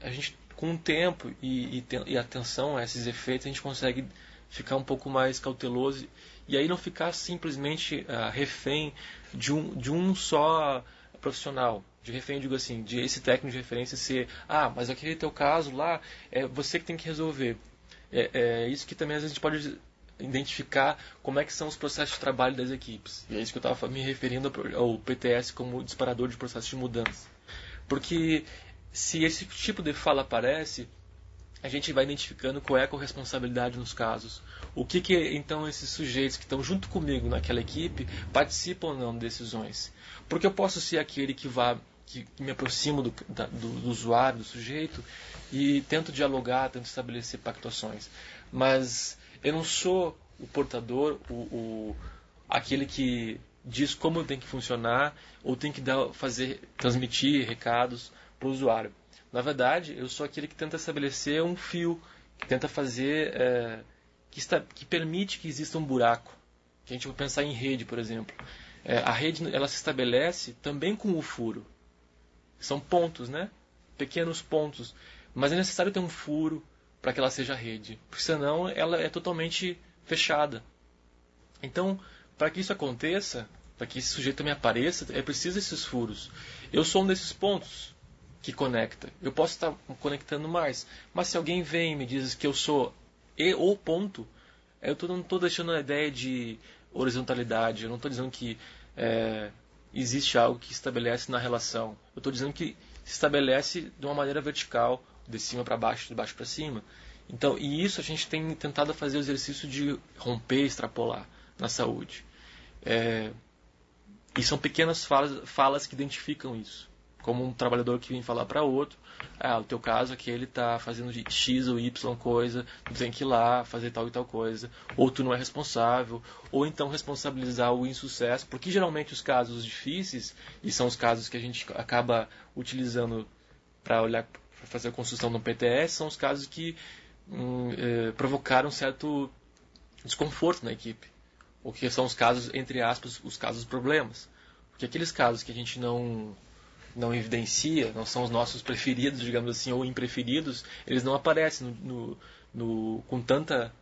Speaker 1: a gente, com o tempo e atenção a esses efeitos, a gente consegue ficar um pouco mais cauteloso e aí não ficar simplesmente refém de um só profissional. De refém, eu digo assim, de esse técnico de referência ser, mas aquele teu caso lá, é você que tem que resolver. Isso que também às vezes a gente pode identificar como é que são os processos de trabalho das equipes. E é isso que eu estava me referindo ao PTS como disparador de processos de mudança. Porque se esse tipo de fala aparece, a gente vai identificando qual é a corresponsabilidade nos casos. O que então esses sujeitos que estão junto comigo naquela equipe participam ou não de decisões. Porque eu posso ser aquele que me aproximo do usuário, do sujeito, e tento dialogar, tento estabelecer pactuações. Mas eu não sou o portador, aquele que diz como tem que funcionar ou tem que transmitir recados para o usuário. Na verdade, eu sou aquele que tenta estabelecer um fio, que tenta fazer, que permite que exista um buraco. Que a gente vai pensar em rede, por exemplo. A rede ela se estabelece também com o furo. São pontos, né? Pequenos pontos. Mas é necessário ter um furo para que ela seja rede. Porque senão ela é totalmente fechada. Então, para que isso aconteça, para que esse sujeito também apareça, é preciso esses furos. Eu sou um desses pontos que conecta. Eu posso estar conectando mais. Mas se alguém vem e me diz que eu sou o ponto, eu não estou deixando a ideia de horizontalidade. Eu não estou dizendo que existe algo que estabelece na relação. Eu estou dizendo que se estabelece de uma maneira vertical, de cima para baixo, de baixo para cima. Então, e isso a gente tem tentado fazer o exercício de romper, extrapolar na saúde. E são pequenas falas que identificam isso. Como um trabalhador que vem falar para outro, o teu caso é que ele está fazendo de X ou Y coisa, tu tem que ir lá fazer tal e tal coisa, ou tu não é responsável, ou então responsabilizar o insucesso, porque geralmente os casos difíceis, e são os casos que a gente acaba utilizando para olhar, para fazer a construção no PTS, são os casos que provocaram certo desconforto na equipe, ou que são os casos, entre aspas, os casos problemas. Porque aqueles casos que a gente não não evidencia, não são os nossos preferidos, digamos assim, ou impreferidos, eles não aparecem com tanta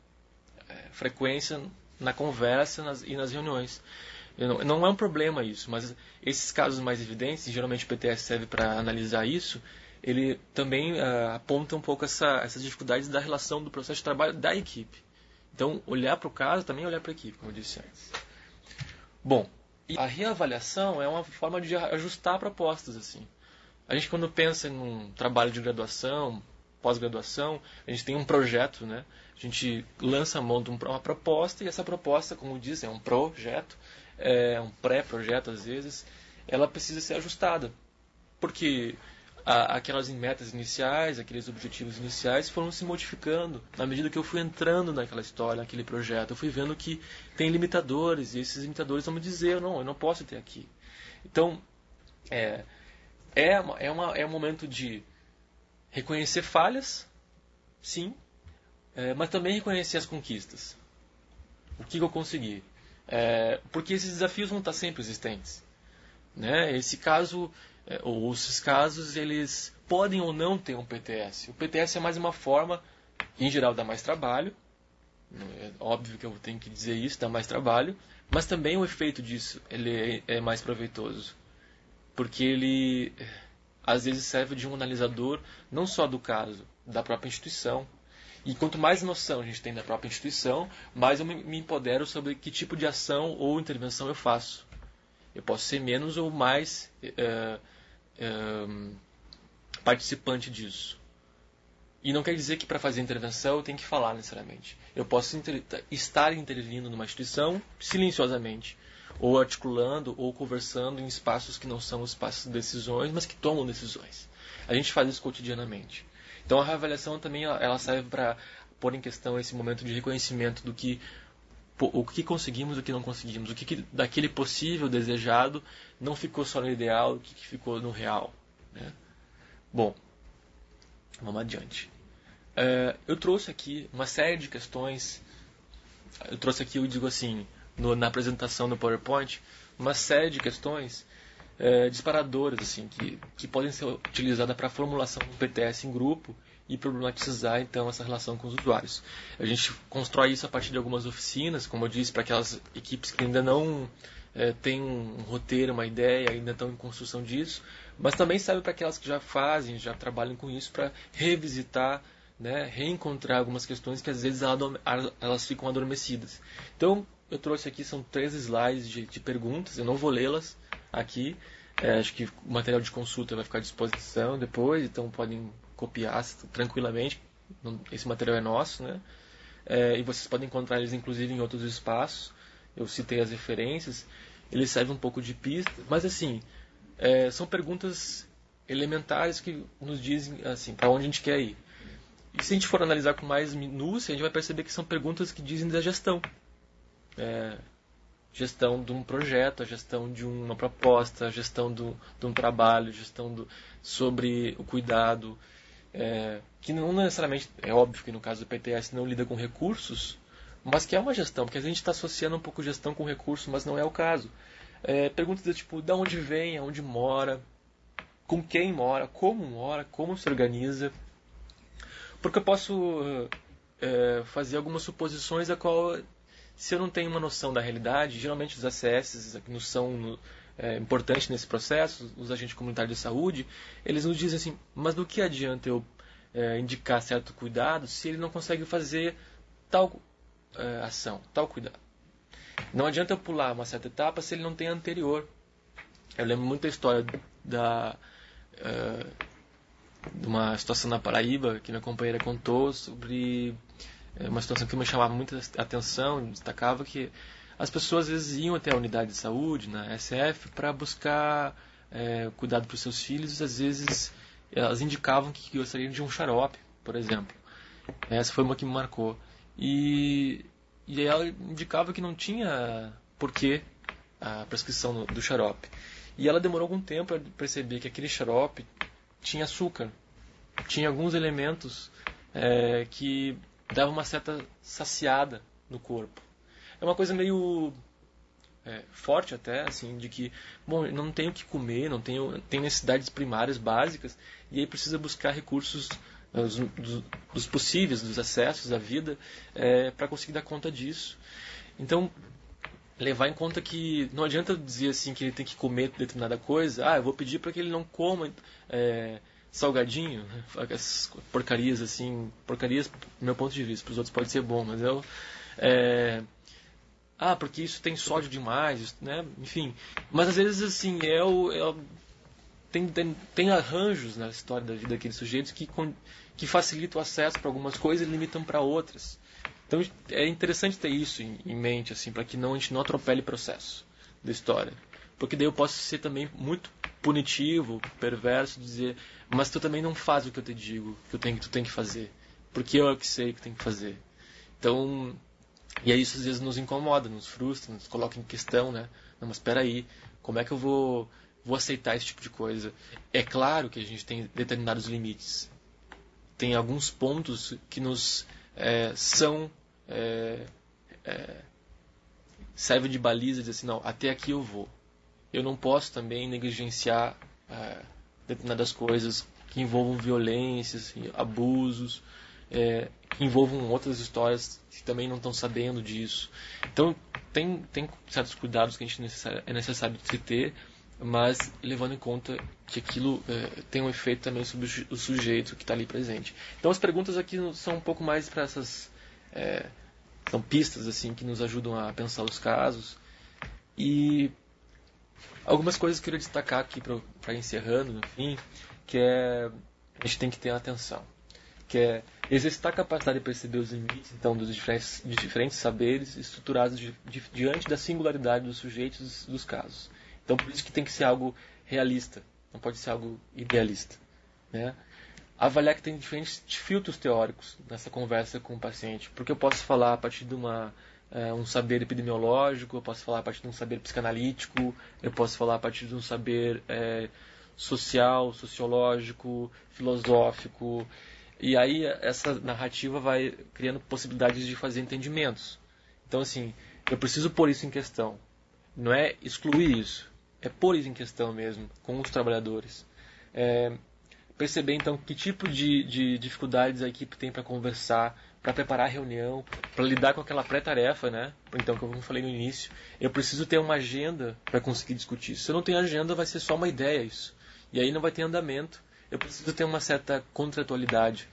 Speaker 1: frequência na conversa e nas reuniões. Não é um problema isso, mas esses casos mais evidentes, e geralmente o PTS serve para analisar isso, ele também aponta um pouco essas dificuldades da relação do processo de trabalho da equipe. Então, olhar para o caso também é olhar para a equipe, como eu disse antes. Bom, a reavaliação é uma forma de ajustar propostas, assim. A gente, quando pensa num trabalho de graduação, pós-graduação, a gente tem um projeto, né? A gente lança a mão de uma proposta, e essa proposta, como diz, é um projeto, é um pré-projeto às vezes, ela precisa ser ajustada. Porque aquelas metas iniciais, aqueles objetivos iniciais foram se modificando na medida que eu fui entrando naquela história, naquele projeto. Eu fui vendo que tem limitadores, e esses limitadores vão me dizer, eu não posso ter aqui. Então, é um momento de reconhecer falhas, sim, mas também reconhecer as conquistas. O que eu consegui. Porque esses desafios vão estar sempre existentes. Né? Esse caso, ou esses casos, eles podem ou não ter um PTS. O PTS é mais uma forma, em geral dá mais trabalho, é óbvio que eu tenho que dizer isso, dá mais trabalho, mas também o efeito disso ele é mais proveitoso. Porque ele, às vezes, serve de um analisador, não só do caso, da própria instituição. E quanto mais noção a gente tem da própria instituição, mais eu me empodero sobre que tipo de ação ou intervenção eu faço. Eu posso ser menos ou mais participante disso. E não quer dizer que para fazer intervenção eu tenho que falar necessariamente. Eu posso estar intervindo numa instituição silenciosamente, ou articulando, ou conversando em espaços que não são os espaços de decisões, mas que tomam decisões. A gente faz isso cotidianamente. Então a reavaliação também ela serve para pôr em questão esse momento de reconhecimento do que o que conseguimos e o que não conseguimos, o que daquele possível desejado não ficou só no ideal, o que ficou no real. Né? Bom, vamos adiante. Eu trouxe aqui uma série de questões, eu digo assim, na apresentação do PowerPoint, uma série de questões disparadoras assim, que podem ser utilizadas para a formulação do PTS em grupo e problematizar então essa relação com os usuários. A gente constrói isso a partir de algumas oficinas, como eu disse, para aquelas equipes que ainda não têm um roteiro, uma ideia, ainda estão em construção disso, mas também serve para aquelas que já fazem, já trabalham com isso, para revisitar, né, reencontrar algumas questões que às vezes elas ficam adormecidas. Então, eu trouxe aqui, são 3 slides de perguntas, eu não vou lê-las aqui, acho que o material de consulta vai ficar à disposição depois, então podem copiar tranquilamente, esse material é nosso, né? E vocês podem encontrar eles inclusive em outros espaços, eu citei as referências, eles servem um pouco de pista, mas assim, são perguntas elementares que nos dizem assim, para onde a gente quer ir. E se a gente for analisar com mais minúcia, a gente vai perceber que são perguntas que dizem da gestão. Gestão de um projeto, a gestão de uma proposta, a gestão de um trabalho, sobre o cuidado, que não necessariamente, é óbvio que no caso do PTS não lida com recursos, mas que é uma gestão, porque a gente está associando um pouco gestão com recurso, mas não é o caso. Perguntas do tipo, de onde vem, aonde mora, com quem mora, como se organiza, porque eu posso fazer algumas suposições a qual, se eu não tenho uma noção da realidade, geralmente os ACS que nos são importantes nesse processo, os agentes comunitários de saúde, eles nos dizem assim, mas do que adianta eu indicar certo cuidado se ele não consegue fazer tal ação, tal cuidado? Não adianta eu pular uma certa etapa se ele não tem a anterior. Eu lembro muito da história de uma situação na Paraíba que minha companheira contou sobre uma situação que me chamava muita atenção, destacava que as pessoas às vezes iam até a unidade de saúde, na SF, para buscar cuidado para os seus filhos, e às vezes elas indicavam que gostariam de um xarope, por exemplo. Essa foi uma que me marcou. E ela indicava que não tinha porquê a prescrição do xarope. E ela demorou algum tempo para perceber que aquele xarope tinha açúcar, tinha alguns elementos que davam uma certa saciada no corpo. É uma coisa meio forte até, assim, de que, bom, eu não tenho o que comer, não tenho necessidades primárias básicas, e aí precisa buscar recursos dos possíveis, dos acessos à vida, para conseguir dar conta disso. Então, levar em conta que não adianta dizer assim que ele tem que comer determinada coisa, eu vou pedir para que ele não coma salgadinho, essas porcarias assim, porcarias do meu ponto de vista, para os outros pode ser bom, mas porque isso tem sódio demais, né? Enfim. Mas às vezes assim, tem arranjos na história da vida daqueles sujeitos que facilitam o acesso para algumas coisas e limitam para outras. Então é interessante ter isso em mente, assim, para que a gente não atropele o processo da história. Porque daí eu posso ser também muito punitivo, perverso, dizer, mas tu também não faz o que eu te digo, que tu tem que fazer. Porque eu é que sei o que tem que fazer. Então, e aí isso às vezes nos incomoda, nos frustra, nos coloca em questão, né? Não, mas espera aí, como é que eu vou aceitar esse tipo de coisa? É claro que a gente tem determinados limites. Tem alguns pontos que nos servem de baliza, dizer assim, não, até aqui eu vou. Eu não posso também negligenciar determinadas coisas que envolvam violências, abusos, que envolvam outras histórias que também não estão sabendo disso. Então, tem certos cuidados que é necessário se ter, mas levando em conta que aquilo tem um efeito também sobre o sujeito que está ali presente. Então, as perguntas aqui são um pouco mais para essas... são pistas assim que nos ajudam a pensar os casos. E algumas coisas que eu queria destacar aqui para encerrando, no fim, que a gente tem que ter atenção, que é exercitar a capacidade de perceber os limites então dos diferentes saberes estruturados diante da singularidade dos sujeitos dos casos. Então por isso que tem que ser algo realista, não pode ser algo idealista, né? Avaliar que tem diferentes filtros teóricos nessa conversa com o paciente, porque eu posso falar a partir de um saber epidemiológico, eu posso falar a partir de um saber psicanalítico, eu posso falar a partir de um saber social, sociológico, filosófico, e aí essa narrativa vai criando possibilidades de fazer entendimentos. Então assim, eu preciso pôr isso em questão, não é excluir isso, é pôr isso em questão mesmo, com os trabalhadores. Perceber então que tipo de dificuldades a equipe tem para conversar, para preparar a reunião, para lidar com aquela pré-tarefa, né? Então, como eu falei no início, eu preciso ter uma agenda para conseguir discutir. Se eu não tenho agenda, vai ser só uma ideia isso. E aí não vai ter andamento. Eu preciso ter uma certa contratualidade.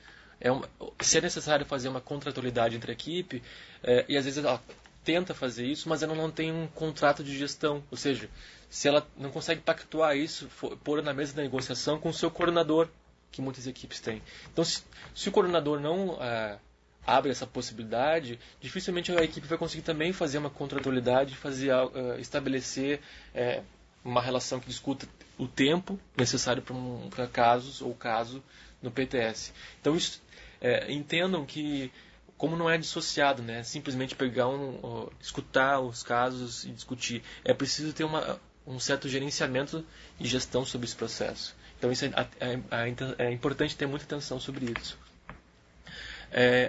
Speaker 1: Se é necessário fazer uma contratualidade entre a equipe, e às vezes ela tenta fazer isso, mas ela não tem um contrato de gestão. Ou seja, se ela não consegue pactuar isso, pôr na mesa da negociação com o seu coordenador, que muitas equipes têm. Então, se o coordenador não abre essa possibilidade, dificilmente a equipe vai conseguir também fazer uma contratualidade, estabelecer uma relação que discuta o tempo necessário para casos ou caso no PTS. Então, entendam que como não é dissociado, né? Simplesmente pegar escutar os casos e discutir. É preciso ter um certo gerenciamento e gestão sobre esse processo. Então isso é importante ter muita atenção sobre isso.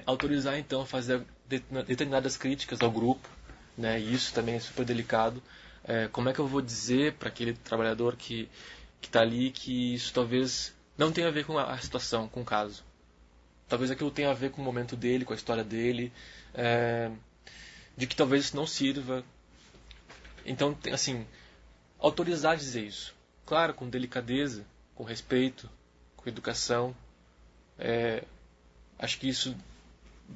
Speaker 1: Autorizar então a fazer determinadas críticas ao grupo, né? E isso também é super delicado. Como é que eu vou dizer para aquele trabalhador que está ali que isso talvez não tenha a ver com a situação, com o caso? Talvez aquilo tenha a ver com o momento dele, com a história dele, de que talvez isso não sirva. Então, assim, autorizar a dizer isso. Claro, com delicadeza, com respeito, com educação. Acho que isso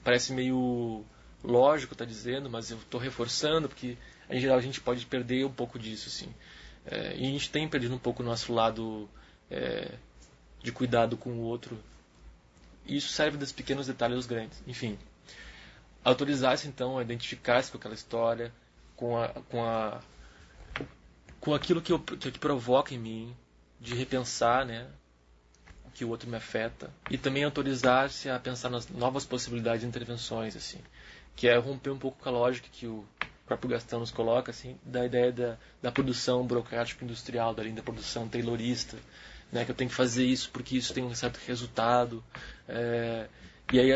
Speaker 1: parece meio lógico estar dizendo, mas eu estou reforçando, porque em geral a gente pode perder um pouco disso, assim. E a gente tem perdido um pouco o nosso lado de cuidado com o outro. E isso serve dos pequenos detalhes aos grandes. Enfim, autorizar-se então a identificar-se com aquela história, com aquilo que provoca em mim, de repensar, né, que o outro me afeta, e também autorizar-se a pensar nas novas possibilidades de intervenções, assim, que é romper um pouco com a lógica que o próprio Gastão nos coloca, assim, da ideia da produção burocrático-industrial, da produção taylorista, né, que eu tenho que fazer isso porque isso tem um certo resultado, e aí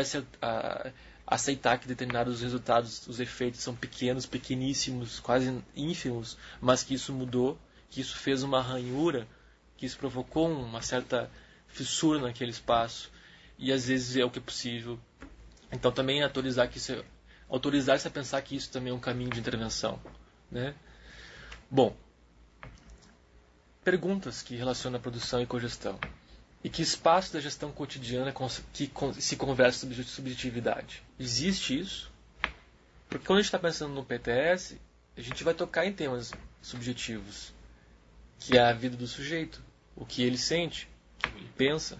Speaker 1: aceitar que determinados resultados, os efeitos são pequenos, pequeníssimos, quase ínfimos, mas que isso mudou, que isso fez uma ranhura, que isso provocou uma certa fissura naquele espaço, e às vezes é o que é possível. Então também autorizar-se a pensar que isso também é um caminho de intervenção, né? Bom, perguntas que relacionam a produção e cogestão. E que espaço da gestão cotidiana que se conversa sobre subjetividade? Existe isso? Porque quando a gente está pensando no PTS, a gente vai tocar em temas subjetivos, que é a vida do sujeito, o que ele sente, o que ele pensa.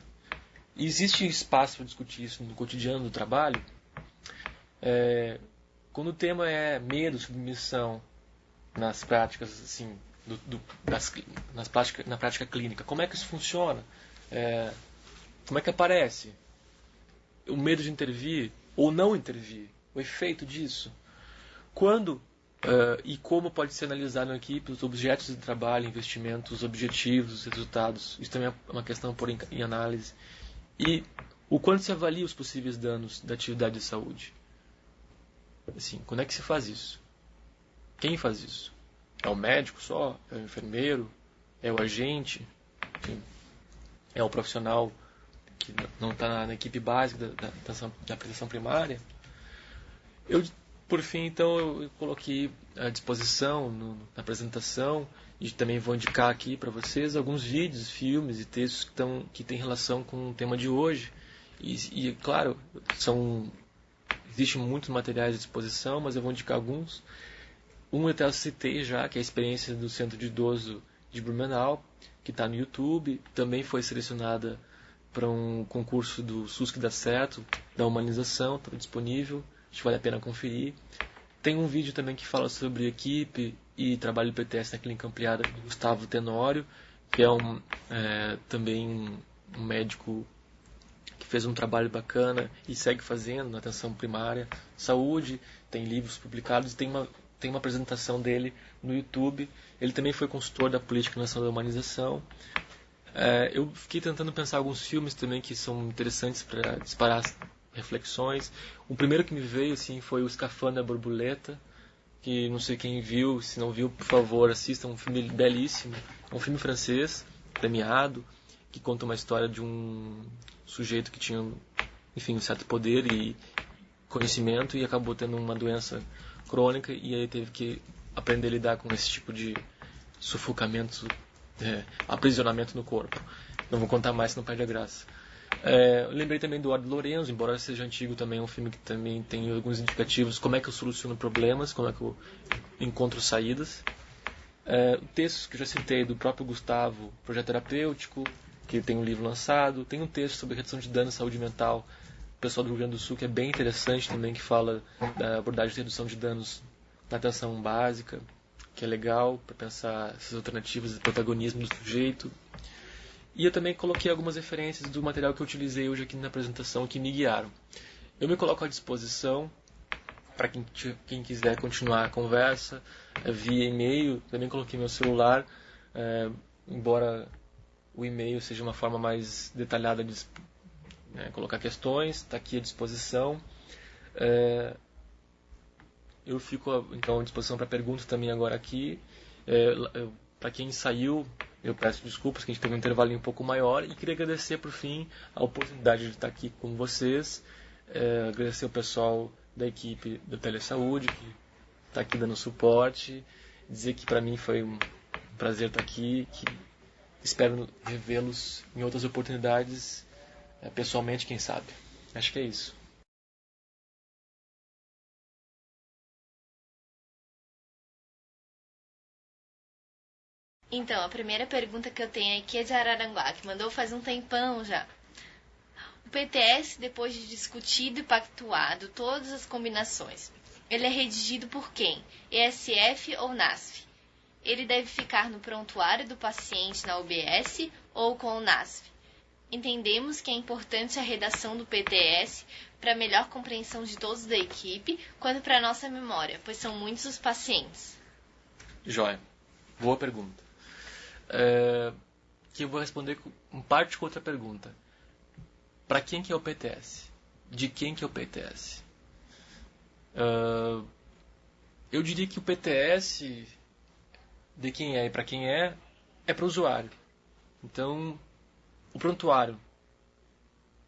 Speaker 1: E existe espaço para discutir isso no cotidiano do trabalho? Quando o tema é medo, submissão nas práticas, assim, na prática clínica, como é que isso funciona? Como é que aparece? O medo de intervir ou não intervir, o efeito disso. Quando e como pode ser analisado na equipe os objetos de trabalho, investimentos, os objetivos, os resultados. Isso também é uma questão a pôr em análise. E o quanto se avalia os possíveis danos da atividade de saúde. Assim, quando é que se faz isso? Quem faz isso? É o médico só? É o enfermeiro? É o agente? Enfim, é o profissional que não está na equipe básica da atenção primária? Por fim, então, eu coloquei à disposição na apresentação, e também vou indicar aqui para vocês alguns vídeos, filmes e textos que têm relação com o tema de hoje. E claro, existem muitos materiais à disposição, mas eu vou indicar alguns. Um eu até citei já, que é a experiência do Centro de Idoso de Blumenau, que está no YouTube. Também foi selecionada para um concurso do SUS que dá certo, da humanização, está disponível. Acho que vale a pena conferir. Tem um vídeo também que fala sobre equipe e trabalho do PTS na clínica ampliada do Gustavo Tenório, que é também um médico que fez um trabalho bacana e segue fazendo na atenção primária, saúde, tem livros publicados e tem uma apresentação dele no YouTube. Ele também foi consultor da Política Nacional da Humanização. Eu fiquei tentando pensar alguns filmes também que são interessantes para disparar reflexões. O primeiro que me veio assim foi o Escafandra Borboleta, que não sei quem viu, se não viu, por favor, assista, um filme belíssimo. É um filme francês, premiado, que conta uma história de um sujeito que tinha, enfim, um certo poder e conhecimento e acabou tendo uma doença crônica e aí teve que aprender a lidar com esse tipo de sufocamento, aprisionamento no corpo. Não vou contar mais, senão perde a graça. Lembrei também do Eduardo Lorenzo, embora seja antigo também, é um filme que também tem alguns indicativos, como é que eu soluciono problemas, como é que eu encontro saídas. Textos que eu já citei do próprio Gustavo, Projeto Terapêutico, que tem um livro lançado. Tem um texto sobre redução de danos à saúde mental, do pessoal do Rio Grande do Sul, que é bem interessante também, que fala da abordagem de redução de danos na atenção básica, que é legal para pensar essas alternativas de protagonismo do sujeito. E eu também coloquei algumas referências do material que eu utilizei hoje aqui na apresentação que me guiaram. Eu me coloco à disposição para quem quiser continuar a conversa via e-mail. Também coloquei meu celular, embora o e-mail seja uma forma mais detalhada de colocar questões, está aqui à disposição. Eu fico então à disposição para perguntas também agora aqui. Para quem saiu, eu peço desculpas que a gente teve um intervalinho um pouco maior e queria agradecer por fim a oportunidade de estar aqui com vocês, agradecer o pessoal da equipe do Telesaúde que está aqui dando suporte, dizer que para mim foi um prazer estar aqui, que espero revê-los em outras oportunidades, pessoalmente, quem sabe. Acho que é isso.
Speaker 2: Então, a primeira pergunta que eu tenho aqui é de Araranguá, que mandou faz um tempão já. O PTS, depois de discutido e pactuado todas as combinações, ele é redigido por quem? ESF ou NASF? Ele deve ficar no prontuário do paciente na UBS ou com o NASF? Entendemos que é importante a redação do PTS para melhor compreensão de todos da equipe, quanto para a nossa memória, pois são muitos os pacientes.
Speaker 1: Joia. Boa pergunta. Que eu vou responder em parte com outra pergunta. Para quem que é o PTS? De quem que é o PTS? Eu diria que o PTS, de quem é e para quem é para o usuário. Então, o prontuário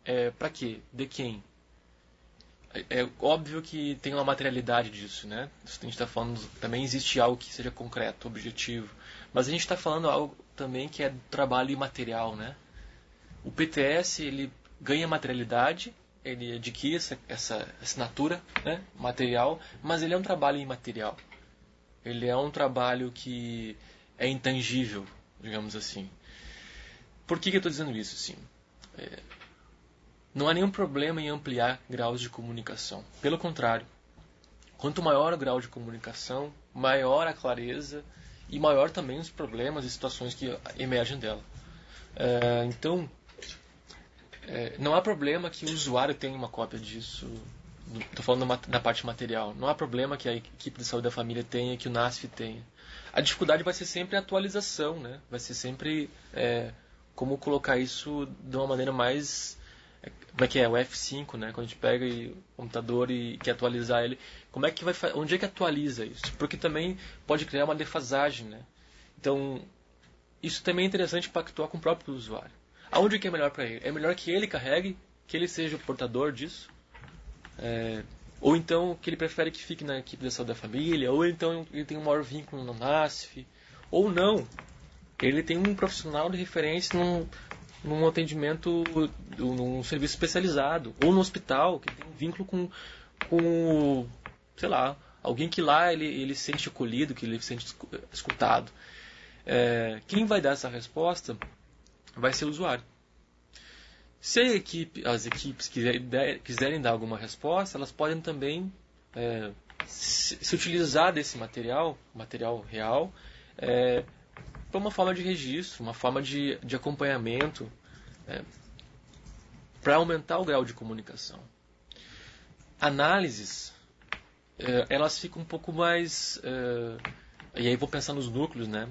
Speaker 1: é para quê? De quem? É óbvio que tem uma materialidade disso, né? A gente está falando, também existe algo que seja concreto, objetivo. Mas a gente está falando algo também que é trabalho imaterial, né? O PTS, ele ganha materialidade, ele adquire essa assinatura, né, material, mas ele é um trabalho imaterial. Ele é um trabalho que é intangível, digamos assim. Por que eu estou dizendo isso? Assim? Não há nenhum problema em ampliar graus de comunicação. Pelo contrário, quanto maior o grau de comunicação, maior a clareza e maior também os problemas e situações que emergem dela. Então, não há problema que o usuário tenha uma cópia disso. Estou falando da parte material. Não há problema que a equipe de saúde da família tenha, que o NASF tenha. A dificuldade vai ser sempre a atualização, né? Vai ser sempre como colocar isso de uma maneira mais... Como é que é? O F5, né? Quando a gente pega o computador e quer atualizar ele, onde é que atualiza isso? Porque também pode criar uma defasagem, né? Então, isso também é interessante pactuar com o próprio usuário. Aonde que é melhor para ele? É melhor que ele carregue, que ele seja o portador disso? Ou então que ele prefere que fique na equipe da saúde da família? Ou então ele tem um maior vínculo no NASF? Ou não, ele tem um profissional de referência num atendimento, num serviço especializado, ou no hospital, que tem um vínculo com sei lá, alguém que lá ele se sente acolhido, que ele se sente escutado. Quem vai dar essa resposta vai ser o usuário. Se as equipes quiserem dar alguma resposta, elas podem também se utilizar desse material real, para uma forma de registro, uma forma de acompanhamento, para aumentar o grau de comunicação. Análises, elas ficam um pouco mais... e aí vou pensar nos núcleos, né?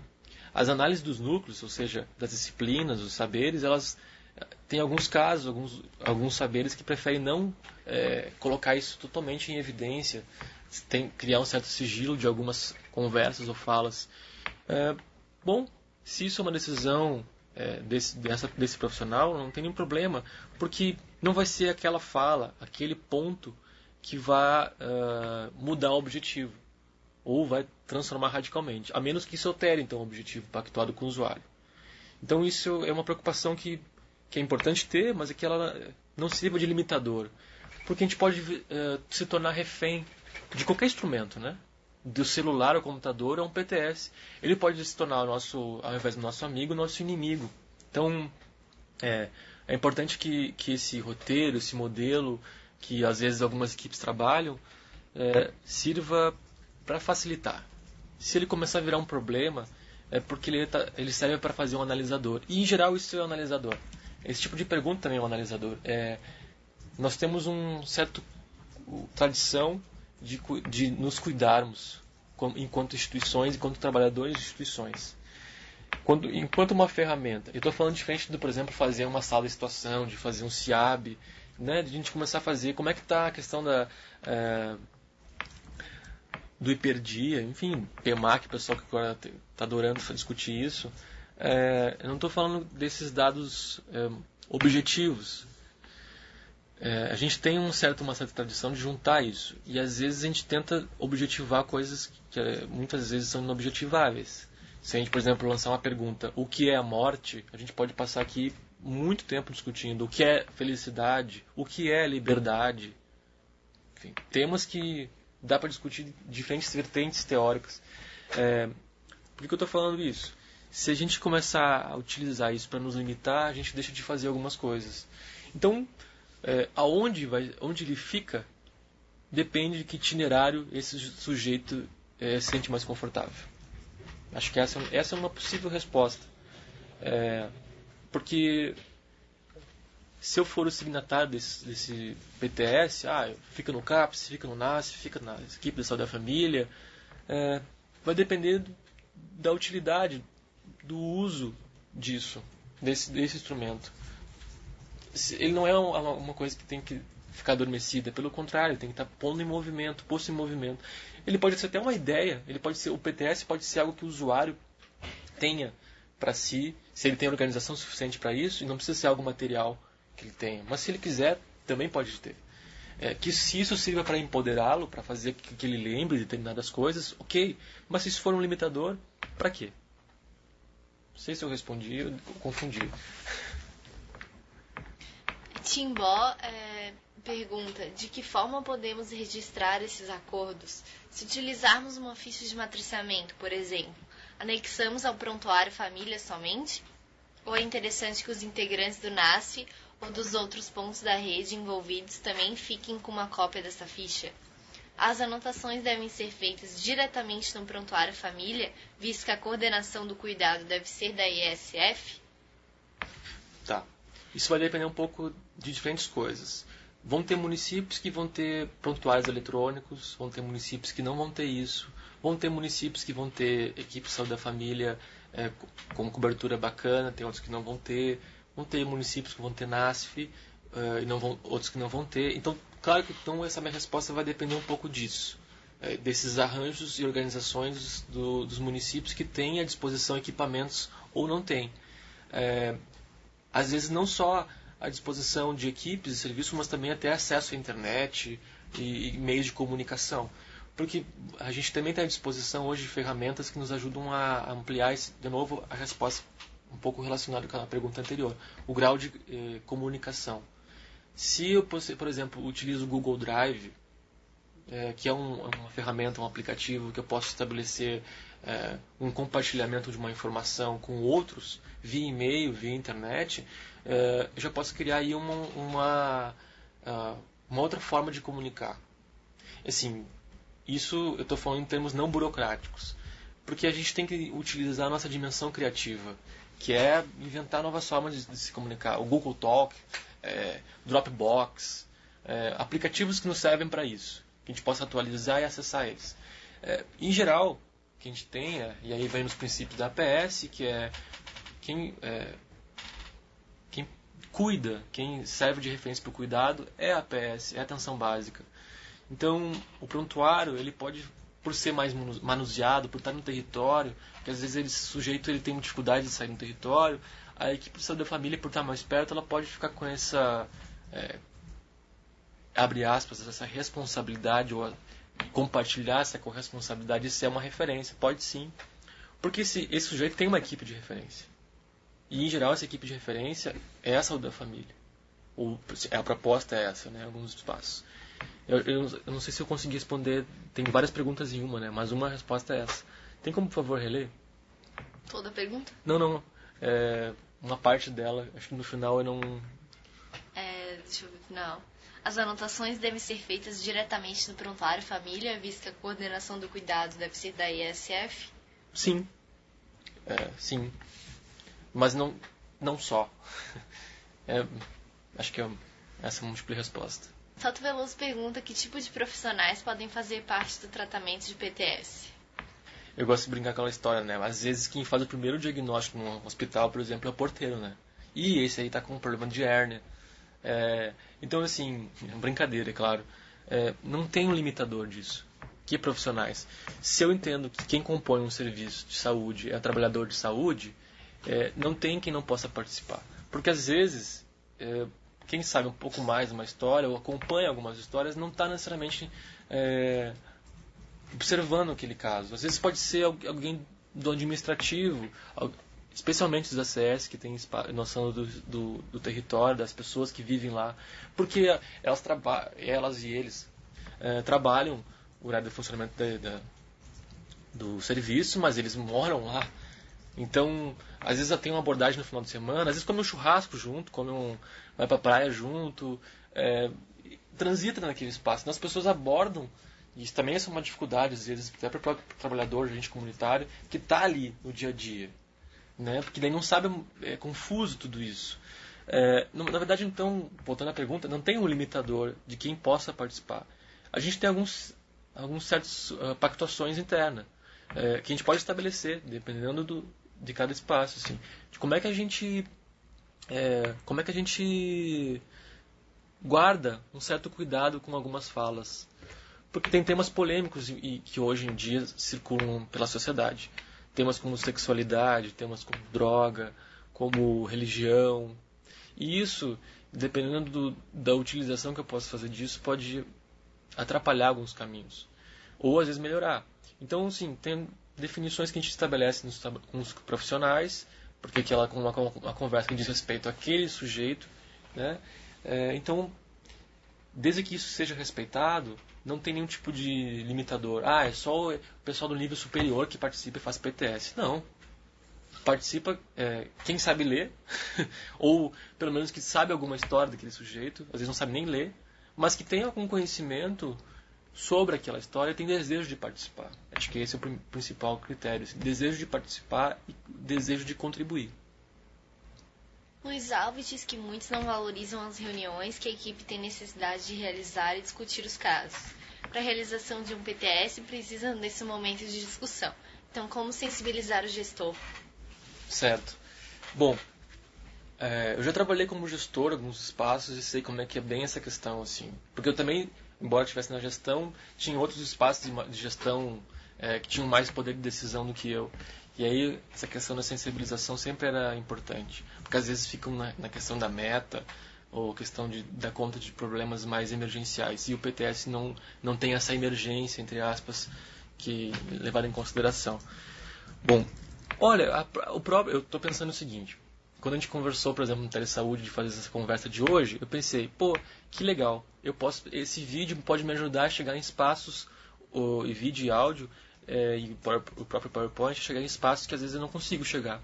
Speaker 1: As análises dos núcleos, ou seja, das disciplinas, dos saberes, elas têm alguns casos, alguns saberes que preferem não colocar isso totalmente em evidência, criar um certo sigilo de algumas conversas ou falas. Bom, se isso é uma decisão desse profissional, não tem nenhum problema, porque não vai ser aquela fala, aquele ponto que vai mudar o objetivo, ou vai transformar radicalmente, a menos que isso altere então, o objetivo pactuado com o usuário. Então isso é uma preocupação que é importante ter, mas é que ela não sirva de limitador, porque a gente pode se tornar refém de qualquer instrumento, né? Do celular ao computador a um PTS. Ele pode se tornar ao invés do nosso amigo, nosso inimigo. Então é importante que esse roteiro, esse modelo, que às vezes algumas equipes trabalham, sirva para facilitar. Se ele começar a virar um problema, é porque ele serve para fazer um analisador. E, em geral, isso é um analisador. Esse tipo de pergunta também é um analisador. Nós temos uma certa tradição de nos cuidarmos enquanto instituições, enquanto trabalhadores de instituições. Enquanto uma ferramenta, eu estou falando diferente do, por exemplo, fazer uma sala de situação, de fazer um CIAB, né, de a gente começar a fazer, como é que está a questão do hiperdia, enfim, PMAC, pessoal que agora está adorando discutir isso. Eu não estou falando desses dados objetivos. A gente tem uma certa tradição de juntar isso, e às vezes a gente tenta objetivar coisas que muitas vezes são inobjetiváveis. Se a gente, por exemplo, lançar uma pergunta, o que é a morte, a gente pode passar aqui muito tempo discutindo o que é felicidade, o que é liberdade. Enfim, temas que dá para discutir diferentes vertentes teóricas. Por que eu estou falando isso? Se a gente começar a utilizar isso para nos limitar, a gente deixa de fazer algumas coisas. Então, onde ele fica depende de que itinerário esse sujeito se sente mais confortável. Acho que essa é uma possível resposta. Porque se eu for o signatário desse PTS, fica no CAPS, fica no NASF, fica na equipe da saúde da família, vai depender da utilidade, do uso desse instrumento. Ele não é uma coisa que tem que ficar adormecida. Pelo contrário, ele tem que estar posto em movimento. Ele pode ser até uma ideia, o PTS pode ser algo que o usuário tenha para si, se ele tem organização suficiente para isso, e não precisa ser algo material que ele tenha. Mas se ele quiser, também pode ter. Que se isso sirva para empoderá-lo, para fazer que ele lembre de determinadas coisas, ok. Mas se isso for um limitador, para quê? Não sei se eu respondi, eu confundi.
Speaker 2: Timbó pergunta: de que forma podemos registrar esses acordos? Se utilizarmos uma ficha de matriciamento, por exemplo, anexamos ao prontuário família somente? Ou é interessante que os integrantes do NASF ou dos outros pontos da rede envolvidos também fiquem com uma cópia dessa ficha? As anotações devem ser feitas diretamente no prontuário família, visto que a coordenação do cuidado deve ser da ISF?
Speaker 1: Tá. Isso vai depender um pouco de diferentes coisas. Vão ter municípios que vão ter prontuários eletrônicos, vão ter municípios que não vão ter isso, vão ter municípios que vão ter equipe de saúde da família com cobertura bacana, tem outros que não vão ter municípios que vão ter NASF, outros que não vão ter. Então, claro que essa minha resposta vai depender um pouco disso, desses arranjos e organizações dos municípios que têm à disposição equipamentos ou não têm. Às vezes não só à disposição de equipes e serviços, mas também até acesso à internet e meios de comunicação. Porque a gente também tem à disposição hoje ferramentas que nos ajudam a ampliar, de novo, a resposta um pouco relacionada com a pergunta anterior, o grau de comunicação. Se eu, por exemplo, utilizo o Google Drive, que é uma ferramenta, um aplicativo que eu posso estabelecer um compartilhamento de uma informação com outros, via e-mail, via internet, eu já posso criar aí uma outra forma de comunicar. Assim, isso eu estou falando em termos não burocráticos, porque a gente tem que utilizar a nossa dimensão criativa, que é inventar novas formas de se comunicar. O Google Talk, Dropbox, aplicativos que nos servem para isso, que a gente possa atualizar e acessar eles. Em geral, que a gente tenha, e aí vem nos princípios da APS, que é quem cuida, quem serve de referência para o cuidado é a APS, é a atenção básica. Então, o prontuário, ele pode, por ser mais manuseado, por estar no território, porque às vezes esse sujeito ele tem dificuldade de sair no território, a equipe de saúde da família, por estar mais perto, ela pode ficar com essa, abre aspas, essa responsabilidade, ou compartilhar essa corresponsabilidade, isso é uma referência, pode sim, porque esse sujeito tem uma equipe de referência. E, em geral, essa equipe de referência é a saúde da família. A proposta é essa, né, alguns espaços. Eu não sei se eu consegui responder, tem várias perguntas em uma, né, mas uma resposta é essa. Tem como, por favor, reler?
Speaker 2: Toda a pergunta?
Speaker 1: Não. Uma parte dela, acho que no final eu não...
Speaker 2: Deixa eu ver o final. As anotações devem ser feitas diretamente no prontuário família, visto que a coordenação do cuidado deve ser da ISF?
Speaker 1: Sim. Sim. Mas não só. Acho que essa é uma múltipla resposta.
Speaker 2: Salto Veloso pergunta que tipo de profissionais podem fazer parte do tratamento de PTS.
Speaker 1: Eu gosto de brincar com aquela história, né? Às vezes quem faz o primeiro diagnóstico num hospital, por exemplo, é o porteiro, né? E esse aí tá com um problema de hérnia. Então, assim, brincadeira, é claro. Não tem um limitador disso. Que profissionais? Se eu entendo que quem compõe um serviço de saúde é trabalhador de saúde, não tem quem não possa participar. Porque às vezes, quem sabe um pouco mais de uma história ou acompanha algumas histórias não está necessariamente observando aquele caso. Às vezes pode ser alguém do administrativo, especialmente dos ACS, que tem noção do território, das pessoas que vivem lá. Porque elas e eles trabalham o horário de funcionamento do serviço, mas eles moram lá. Então, às vezes tem uma abordagem no final de semana, às vezes come um churrasco junto, vai pra praia junto, transita naquele espaço. Então, as pessoas abordam, e isso também é uma dificuldade, às vezes, até para o próprio trabalhador, agente comunitário, que está ali no dia a dia. Né? Porque daí não sabe, é confuso tudo isso. Na verdade, então, voltando à pergunta, não tem um limitador de quem possa participar. A gente tem alguns certos pactuações internas, que a gente pode estabelecer, dependendo de cada espaço, assim, de como é que a gente guarda um certo cuidado com algumas falas. Porque tem temas polêmicos e que hoje em dia circulam pela sociedade. Temas como sexualidade, temas como droga, como religião. E isso, dependendo da utilização que eu posso fazer disso, pode atrapalhar alguns caminhos. Ou às vezes melhorar. Então, sim, tem definições que a gente estabelece com os profissionais, porque aquela é uma conversa que diz respeito àquele sujeito, né? Então, desde que isso seja respeitado, não tem nenhum tipo de limitador. É só o pessoal do nível superior que participa e faz PTS. Não. Participa quem sabe ler, ou pelo menos que sabe alguma história daquele sujeito, às vezes não sabe nem ler, mas que tem algum conhecimento sobre aquela história e tem desejo de participar. Acho que esse é o principal critério. Desejo de participar e desejo de contribuir.
Speaker 2: Luiz Alves diz que muitos não valorizam as reuniões que a equipe tem necessidade de realizar e discutir os casos. Para a realização de um PTS, precisam desse momento de discussão. Então, como sensibilizar o gestor?
Speaker 1: Certo. Bom, eu já trabalhei como gestor em alguns espaços e sei como é que é bem essa questão, assim. Porque eu também, embora estivesse na gestão, tinha outros espaços de gestão que tinham mais poder de decisão do que eu. E aí, essa questão da sensibilização sempre era importante. Porque às vezes ficam na questão da meta, ou questão de dar conta de problemas mais emergenciais. E o PTS não tem essa emergência, entre aspas, que levada em consideração. Bom, olha, eu estou pensando o seguinte. Quando a gente conversou, por exemplo, no Telesaúde, de fazer essa conversa de hoje, eu pensei, que legal. Esse vídeo pode me ajudar a chegar em espaços, e vídeo e áudio, e o próprio PowerPoint, chegar em espaços que às vezes eu não consigo chegar.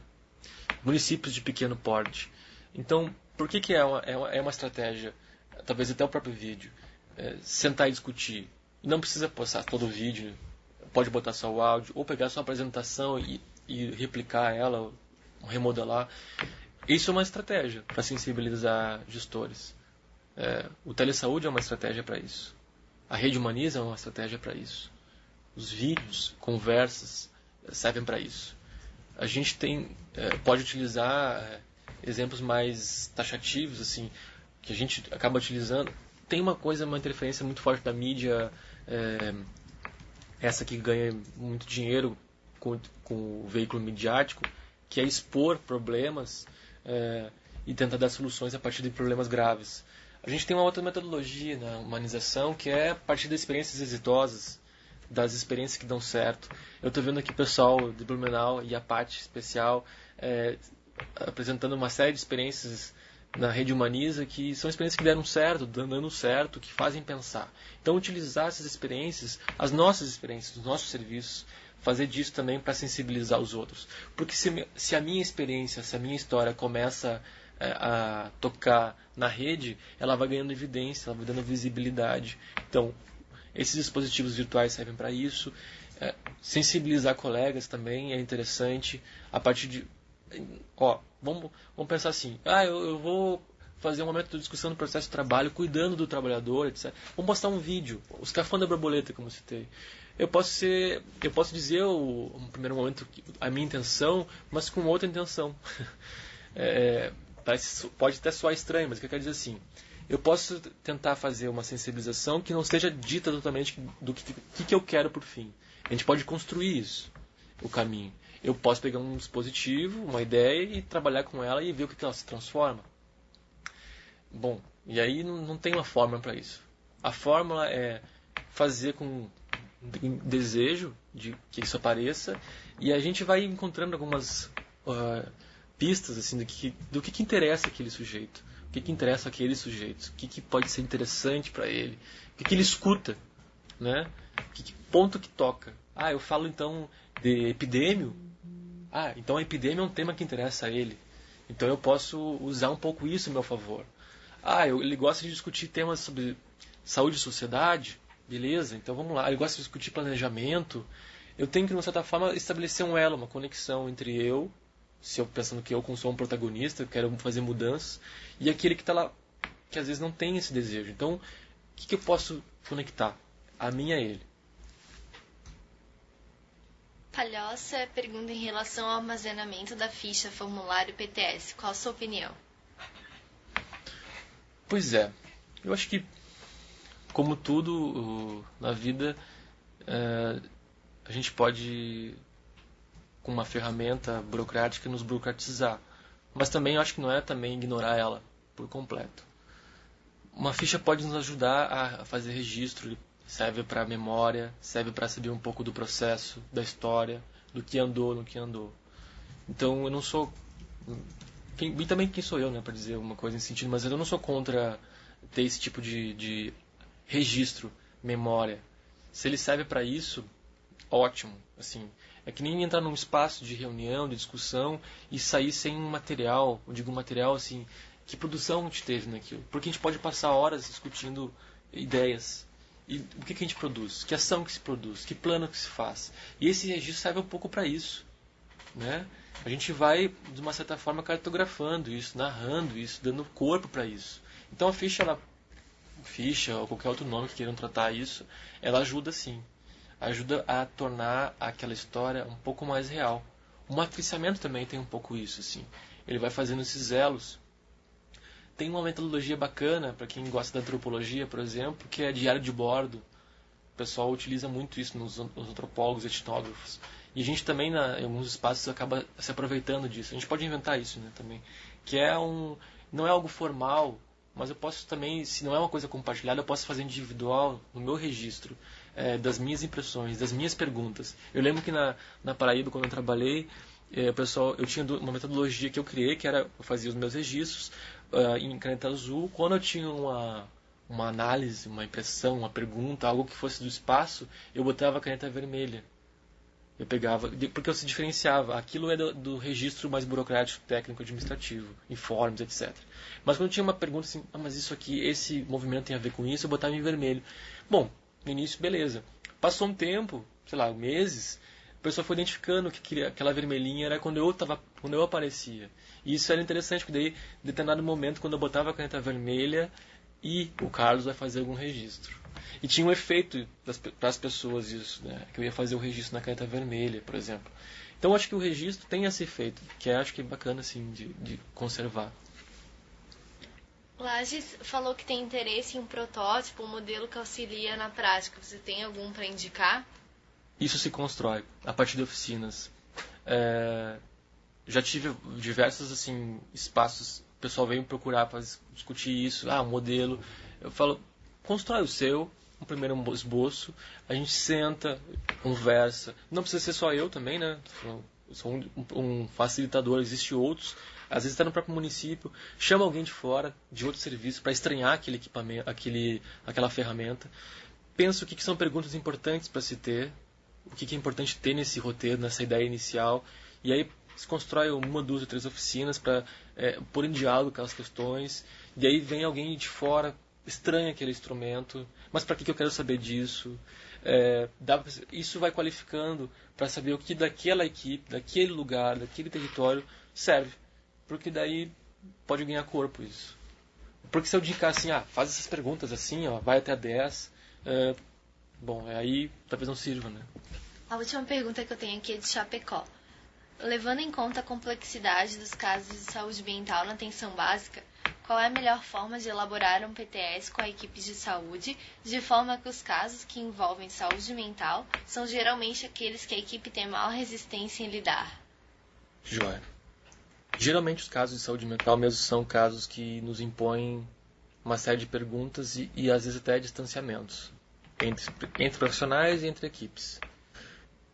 Speaker 1: Municípios de pequeno porte. Então, por que é uma estratégia, talvez até o próprio vídeo, sentar e discutir? Não precisa postar todo o vídeo, pode botar só o áudio, ou pegar só a apresentação e replicar ela, remodelar. Isso é uma estratégia para sensibilizar gestores. O Telesaúde é uma estratégia para isso. A Rede Humaniza é uma estratégia para isso. Os vídeos, conversas, servem para isso. A gente pode utilizar exemplos mais taxativos, assim, que a gente acaba utilizando. Tem uma interferência muito forte da mídia, essa que ganha muito dinheiro com o veículo midiático, que é expor problemas e tentar dar soluções a partir de problemas graves. A gente tem uma outra metodologia na humanização, que é a partir de experiências exitosas, das experiências que dão certo. Eu estou vendo aqui o pessoal de Blumenau e a parte especial apresentando uma série de experiências na Rede Humaniza que são experiências que deram certo, dando certo, que fazem pensar. Então, utilizar essas experiências, as nossas experiências, os nossos serviços, fazer disso também para sensibilizar os outros. Porque se a minha experiência, se a minha história começa a tocar na rede, ela vai ganhando evidência, ela vai dando visibilidade. Então, esses dispositivos virtuais servem para isso. Sensibilizar colegas também é interessante. A partir de... vamos pensar assim. Eu vou fazer um momento de discussão do processo de trabalho, cuidando do trabalhador, etc. Vamos postar um vídeo. O escafandro da borboleta, como eu citei. Eu posso dizer, no primeiro momento, a minha intenção, mas com outra intenção. Pode até soar estranho, mas o que eu quero dizer assim... Eu posso tentar fazer uma sensibilização que não esteja dita totalmente do que eu quero por fim. A gente pode construir isso, o caminho. Eu posso pegar um dispositivo, uma ideia e trabalhar com ela e ver o que ela se transforma. Bom, e aí não tem uma fórmula para isso. A fórmula é fazer com desejo de que isso apareça e a gente vai encontrando algumas pistas assim, do que interessa aquele sujeito. O que interessa aquele sujeito? O que pode ser interessante para ele? O que ele escuta? Né? Que ponto que toca? Eu falo então de epidêmio. Então a epidemia é um tema que interessa a ele. Então eu posso usar um pouco isso a meu favor. Ele gosta de discutir temas sobre saúde e sociedade. Beleza, então vamos lá. Ele gosta de discutir planejamento. Eu tenho que, de uma certa forma, estabelecer um elo, uma conexão entre eu, se eu pensando que eu sou um protagonista, eu quero fazer mudanças, e aquele que está lá, que às vezes não tem esse desejo. Então, o que eu posso conectar? A mim a ele.
Speaker 2: Palhoça pergunta em relação ao armazenamento da ficha formulário PTS. Qual a sua opinião?
Speaker 1: Pois é. Eu acho que, como tudo na vida, a gente pode, com uma ferramenta burocrática, nos burocratizar. Mas também eu acho que não é também ignorar ela por completo. Uma ficha pode nos ajudar a fazer registro, serve para memória, serve para saber um pouco do processo, da história, do que andou, no que andou. Então eu não sou... E também quem sou eu, né, para dizer uma coisa nesse sentido, mas eu não sou contra ter esse tipo de registro, memória. Se ele serve para isso, ótimo. Assim, é que nem entrar num espaço de reunião, de discussão e sair sem um material, eu digo material assim, que produção a gente teve naquilo. Porque a gente pode passar horas discutindo ideias. E o que a gente produz? Que ação que se produz? Que plano que se faz? E esse registro serve um pouco para isso, né? A gente vai, de uma certa forma, cartografando isso, narrando isso, dando corpo para isso. Então a ficha ou qualquer outro nome que queiram tratar isso, ela ajuda sim. Ajuda a tornar aquela história um pouco mais real. O matriciamento também tem um pouco isso, assim. Ele vai fazendo esses elos. Tem uma metodologia bacana, para quem gosta da antropologia, por exemplo, que é diário de bordo. O pessoal utiliza muito isso nos antropólogos, etnógrafos. E a gente também, em alguns espaços, acaba se aproveitando disso. A gente pode inventar isso, né, também. Que é não é algo formal, mas eu posso também, se não é uma coisa compartilhada, eu posso fazer individual, no meu registro, das minhas impressões, das minhas perguntas. Eu lembro que na Paraíba, quando eu trabalhei, pessoal, eu tinha uma metodologia que eu criei, que era, eu fazia os meus registros em caneta azul. Quando eu tinha uma análise, uma impressão, uma pergunta, algo que fosse do espaço, eu botava a caneta vermelha. Eu pegava, porque eu se diferenciava. Aquilo é do registro mais burocrático, técnico, administrativo, informes, etc. Mas quando tinha uma pergunta assim, mas isso aqui, esse movimento tem a ver com isso, eu botava em vermelho. Bom, no início, beleza. Passou um tempo, sei lá, meses, a pessoa foi identificando que aquela vermelhinha era quando eu aparecia. E isso era interessante, porque daí, em determinado momento, quando eu botava a caneta vermelha, e o Carlos vai fazer algum registro. E tinha um efeito para as pessoas isso, né? Que eu ia fazer o registro na caneta vermelha, por exemplo. Então acho que o registro tem esse efeito, que acho que é bacana assim de conservar.
Speaker 2: Lages falou que tem interesse em um protótipo, um modelo que auxilia na prática. Você tem algum para indicar?
Speaker 1: Isso se constrói a partir de oficinas. Já tive diversos assim espaços, o pessoal veio me procurar para discutir isso, um modelo. Eu falo, constrói o seu, um primeiro esboço, a gente senta, conversa. Não precisa ser só eu também, né? Eu sou um facilitador, existem outros. Às vezes está no próprio município, chama alguém de fora, de outro serviço, para estranhar aquele equipamento, aquela ferramenta. Pensa o que são perguntas importantes para se ter, o que é importante ter nesse roteiro, nessa ideia inicial. E aí se constrói uma, duas ou três oficinas para pôr em diálogo aquelas questões. E aí vem alguém de fora, estranha aquele instrumento, mas para que eu quero saber disso? Isso vai qualificando para saber o que daquela equipe, daquele lugar, daquele território serve. Porque daí pode ganhar corpo isso. Porque se eu indicar assim, faz essas perguntas assim, vai até 10, aí talvez não sirva, né?
Speaker 2: A última pergunta que eu tenho aqui é de Chapecó. Levando em conta a complexidade dos casos de saúde mental na atenção básica, qual é a melhor forma de elaborar um PTS com a equipe de saúde, de forma que os casos que envolvem saúde mental são geralmente aqueles que a equipe tem maior resistência em lidar?
Speaker 1: Joia. Geralmente os casos de saúde mental mesmo são casos que nos impõem uma série de perguntas e às vezes até distanciamentos entre profissionais e entre equipes.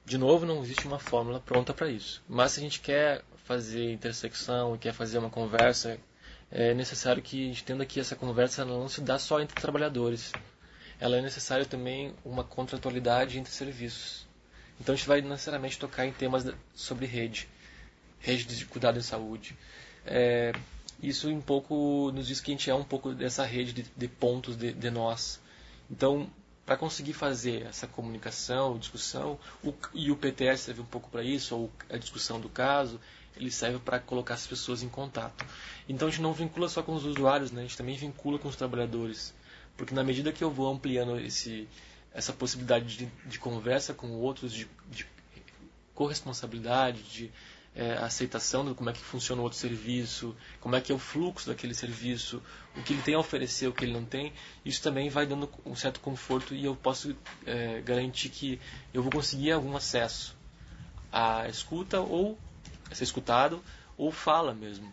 Speaker 1: De novo, não existe uma fórmula pronta para isso. Mas se a gente quer fazer intersecção e quer fazer uma conversa, é necessário que a gente entenda que essa conversa não se dá só entre trabalhadores. Ela é necessária também uma contratualidade entre serviços. Então a gente vai necessariamente tocar em temas sobre rede de cuidado em saúde. Isso um pouco nos diz que a gente é um pouco dessa rede de pontos de nós. Então, para conseguir fazer essa comunicação, discussão, e o PTS serve um pouco para isso, ou a discussão do caso, ele serve para colocar as pessoas em contato. Então a gente não vincula só com os usuários, né? A gente também vincula com os trabalhadores. Porque na medida que eu vou ampliando essa possibilidade de conversa com outros, de corresponsabilidade, de a aceitação de como é que funciona o outro serviço, como é que é o fluxo daquele serviço, o que ele tem a oferecer, o que ele não tem, isso também vai dando um certo conforto e eu posso garantir que eu vou conseguir algum acesso à escuta ou a ser escutado ou fala mesmo.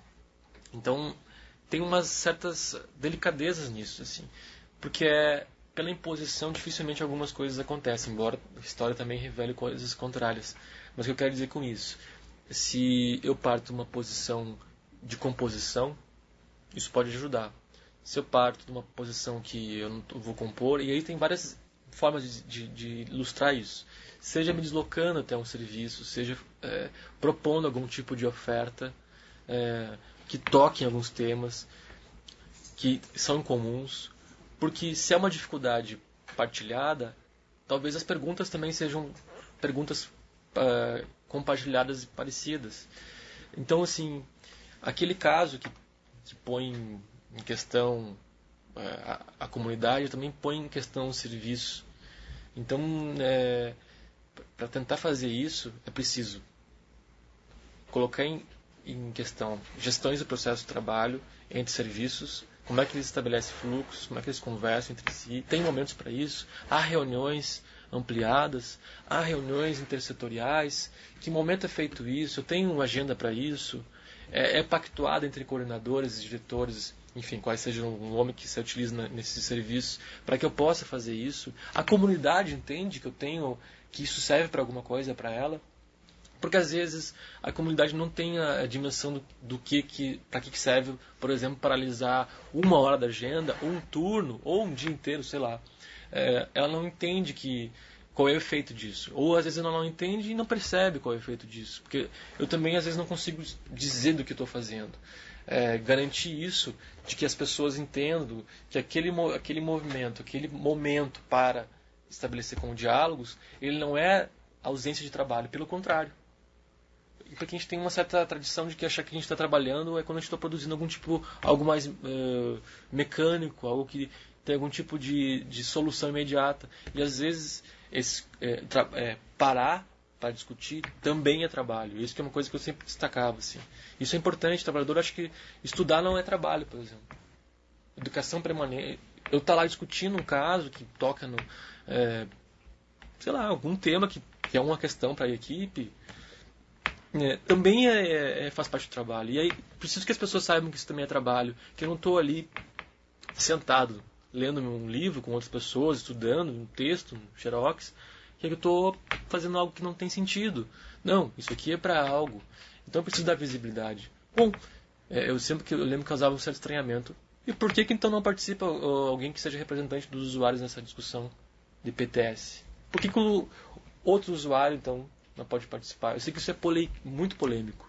Speaker 1: Então tem umas certas delicadezas nisso, assim, porque pela imposição dificilmente algumas coisas acontecem, embora a história também revele coisas contrárias. Mas o que eu quero dizer com isso? Se eu parto de uma posição de composição, isso pode ajudar. Se eu parto de uma posição que eu não vou compor, e aí tem várias formas de ilustrar isso. Seja me deslocando até um serviço, seja propondo algum tipo de oferta que toque em alguns temas que são incomuns, porque se é uma dificuldade partilhada, talvez as perguntas também sejam perguntas compartilhadas e parecidas. Então, assim, aquele caso que põe em questão a comunidade também põe em questão o serviço. Então, para tentar fazer isso, é preciso colocar em questão gestões do processo de trabalho entre serviços, como é que eles estabelecem fluxos, como é que eles conversam entre si. Tem momentos para isso, há reuniões ampliadas, há reuniões intersetoriais. Que momento é feito isso? Eu tenho uma agenda para isso? É pactuado entre coordenadores e diretores, enfim, quais sejam o nome que se utiliza nesse serviço, para que eu possa fazer isso. A comunidade entende que isso serve para alguma coisa para ela. Porque às vezes a comunidade não tem a dimensão para que serve, por exemplo, paralisar 1 hora da agenda, ou um turno, ou um dia inteiro, sei lá. Ela não entende qual é o efeito disso. Ou às vezes ela não entende e não percebe qual é o efeito disso. Porque eu também às vezes não consigo dizer do que estou fazendo. Garantir isso, de que as pessoas entendam que aquele movimento, aquele momento para estabelecer com diálogos, ele não é ausência de trabalho, pelo contrário. E porque a gente tem uma certa tradição de que achar que a gente está trabalhando é quando a gente está produzindo algo mais mecânico, algo que tem algum tipo de solução imediata. E às vezes parar para discutir também é trabalho. Isso que é uma coisa que eu sempre destacava. Assim. Isso é importante. O trabalhador acha que estudar não é trabalho, por exemplo. Educação permanente. Eu estar lá discutindo um caso que toca no sei lá, algum tema que é uma questão para a equipe, também faz parte do trabalho. E aí, preciso que as pessoas saibam que isso também é trabalho, que eu não estou ali sentado, lendo um livro com outras pessoas, estudando um texto, um xerox, que eu estou fazendo algo que não tem sentido. Não, isso aqui é para algo. Então eu preciso dar visibilidade. Bom, eu lembro que causava um certo estranhamento. E por que então não participa alguém que seja representante dos usuários nessa discussão de PTS? Por que o outro usuário, então, não pode participar? Eu sei que isso é muito polêmico.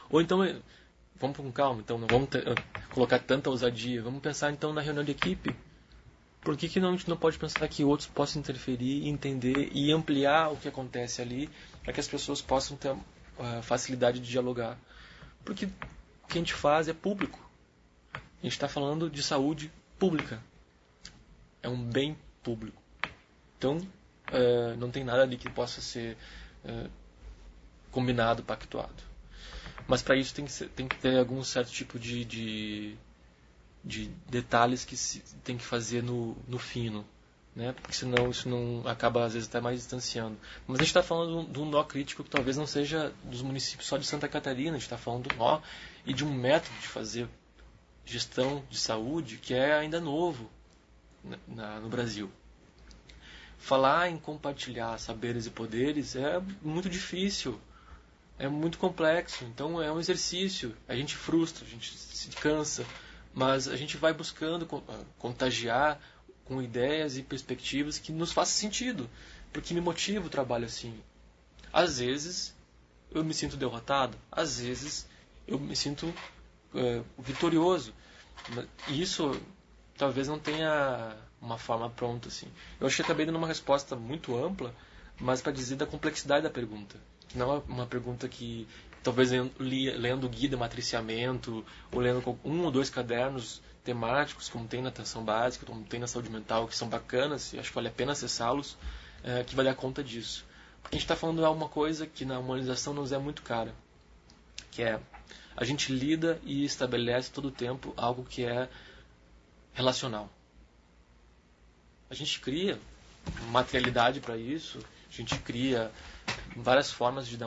Speaker 1: Ou então, vamos com calma, então, não vamos colocar tanta ousadia. Vamos pensar, então, na reunião de equipe. Por que a gente não pode pensar que outros possam interferir, entender e ampliar o que acontece ali, para que as pessoas possam ter facilidade de dialogar? Porque o que a gente faz é público. A gente está falando de saúde pública. É um bem público. Então, não tem nada ali que possa ser combinado, pactuado. Mas para isso tem que ter algum certo tipo de detalhes que se tem que fazer no fino. Né? Porque senão isso não acaba, às vezes, até mais distanciando. Mas a gente está falando de um nó crítico que talvez não seja dos municípios só de Santa Catarina. A gente está falando de um nó e de um método de fazer gestão de saúde que é ainda novo no Brasil. Falar em compartilhar saberes e poderes é muito difícil, é muito complexo, então é um exercício. A gente frustra, a gente se cansa, mas a gente vai buscando contagiar com ideias e perspectivas que nos façam sentido, porque me motiva o trabalho assim. Às vezes eu me sinto derrotado, às vezes eu me sinto vitorioso. E isso talvez não tenha uma forma pronta, assim. Eu acho que acabei dando uma resposta muito ampla, mas para dizer da complexidade da pergunta. Não é uma pergunta que, talvez lendo o guia de matriciamento, ou lendo 1 ou 2 cadernos temáticos, como tem na atenção básica, como tem na saúde mental, que são bacanas, e acho que vale a pena acessá-los, que vai dar conta disso. Porque a gente está falando de alguma coisa que na humanização nos é muito cara, que é a gente lida e estabelece todo o tempo algo que é relacional. A gente cria materialidade para isso, a gente cria várias formas de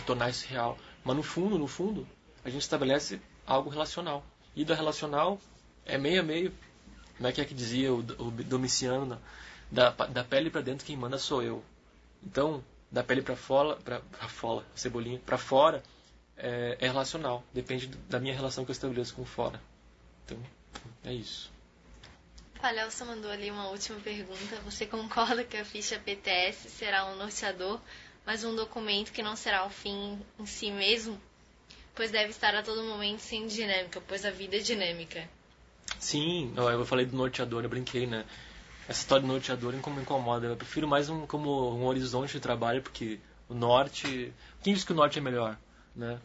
Speaker 1: tornar isso real, mas no fundo, a gente estabelece algo relacional. E da relacional é meio a meio. Como é que dizia o Domiciano? Da pele para dentro quem manda sou eu. Então, da pele para fora, cebolinha, para fora é relacional. Depende da minha relação que eu estabeleço com fora. Então, é isso.
Speaker 2: Palhelson mandou ali uma última pergunta. Você concorda que a ficha PTS será um norteador, mas um documento que não será o fim em si mesmo? Pois deve estar a todo momento sem dinâmica, pois a vida é dinâmica.
Speaker 1: Sim, eu falei do norteador, eu brinquei, né? Essa história do norteador me incomoda. Eu prefiro mais como um horizonte de trabalho, porque o norte... Quem diz que o norte é melhor, né?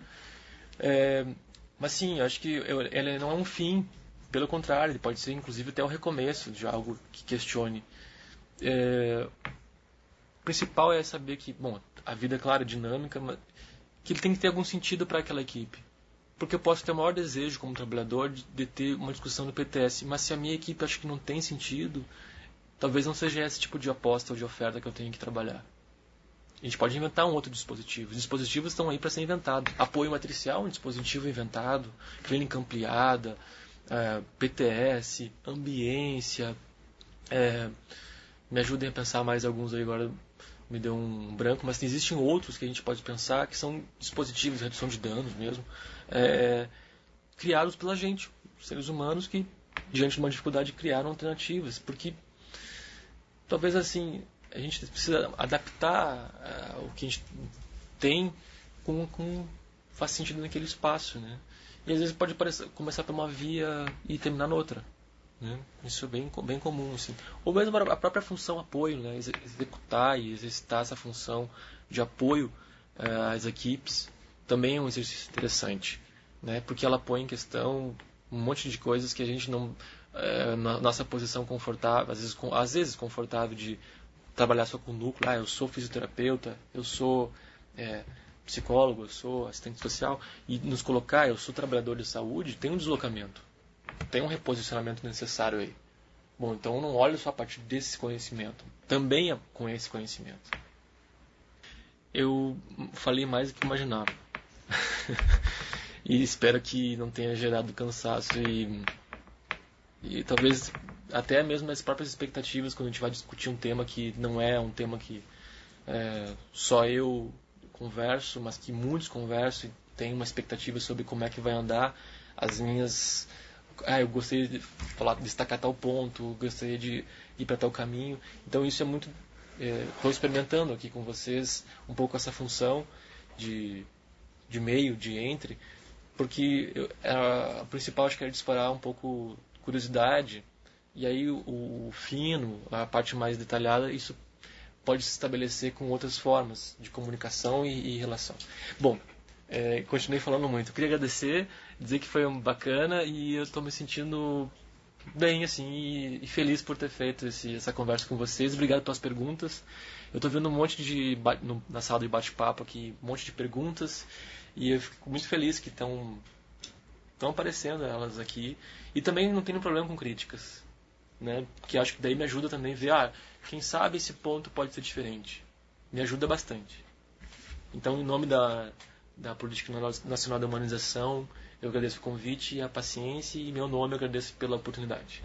Speaker 1: Mas sim, eu acho que ele não é um fim. Pelo contrário, ele pode ser inclusive até o recomeço de algo que questione. O principal é saber que, bom, a vida, claro, é dinâmica, mas que ele tem que ter algum sentido para aquela equipe. Porque eu posso ter o maior desejo como trabalhador de ter uma discussão do PTS, mas se a minha equipe acha que não tem sentido, talvez não seja esse tipo de aposta ou de oferta que eu tenho que trabalhar. A gente pode inventar um outro dispositivo. Os dispositivos estão aí para ser inventados. Apoio matricial, um dispositivo inventado, clínica ampliada, PTS, ambiência. Me ajudem a pensar mais alguns aí agora. Me deu um branco, mas existem outros que a gente pode pensar que são dispositivos de redução de danos mesmo, criados pela gente, seres humanos que, diante de uma dificuldade, criaram alternativas, porque talvez assim a gente precisa adaptar o que a gente tem com faz sentido naquele espaço, né? E às vezes pode começar por uma via e terminar noutra. Né? Isso é bem comum, assim. Ou mesmo a própria função apoio, né? Executar e exercitar essa função de apoio às equipes também é um exercício interessante, né? Porque ela põe em questão um monte de coisas que a gente não, na nossa posição confortável, às vezes confortável de trabalhar só com o núcleo, eu sou fisioterapeuta, eu sou psicólogo, eu sou assistente social, e nos colocar, eu sou trabalhador de saúde, tem um deslocamento. Tem um reposicionamento necessário aí. Bom, então eu não olho só a partir desse conhecimento. Também é com esse conhecimento. Eu falei mais do que imaginava. E espero que não tenha gerado cansaço e talvez até mesmo as próprias expectativas quando a gente vai discutir um tema que não é um tema que só eu converso, mas que muitos conversam e tem uma expectativa sobre como é que vai andar as minhas... eu gostaria de destacar tal ponto, gostaria de ir para tal caminho. Então isso é muito... Estou experimentando aqui com vocês um pouco essa função de meio, de entre, porque a principal acho que era disparar um pouco curiosidade, e aí o fino, a parte mais detalhada, isso pode se estabelecer com outras formas de comunicação e relação. Bom, continuei falando muito. Eu queria agradecer, dizer que foi bacana e eu estou me sentindo bem assim e feliz por ter feito essa conversa com vocês. Obrigado pelas perguntas. Eu estou vendo um monte na sala de bate-papo aqui, um monte de perguntas e eu fico muito feliz que estão aparecendo elas aqui. E também não tenho problema com críticas, né? Porque acho que daí me ajuda também a ver, quem sabe esse ponto pode ser diferente. Me ajuda bastante. Então, em nome da Política Nacional da Humanização, eu agradeço o convite e a paciência, e em meu nome eu agradeço pela oportunidade.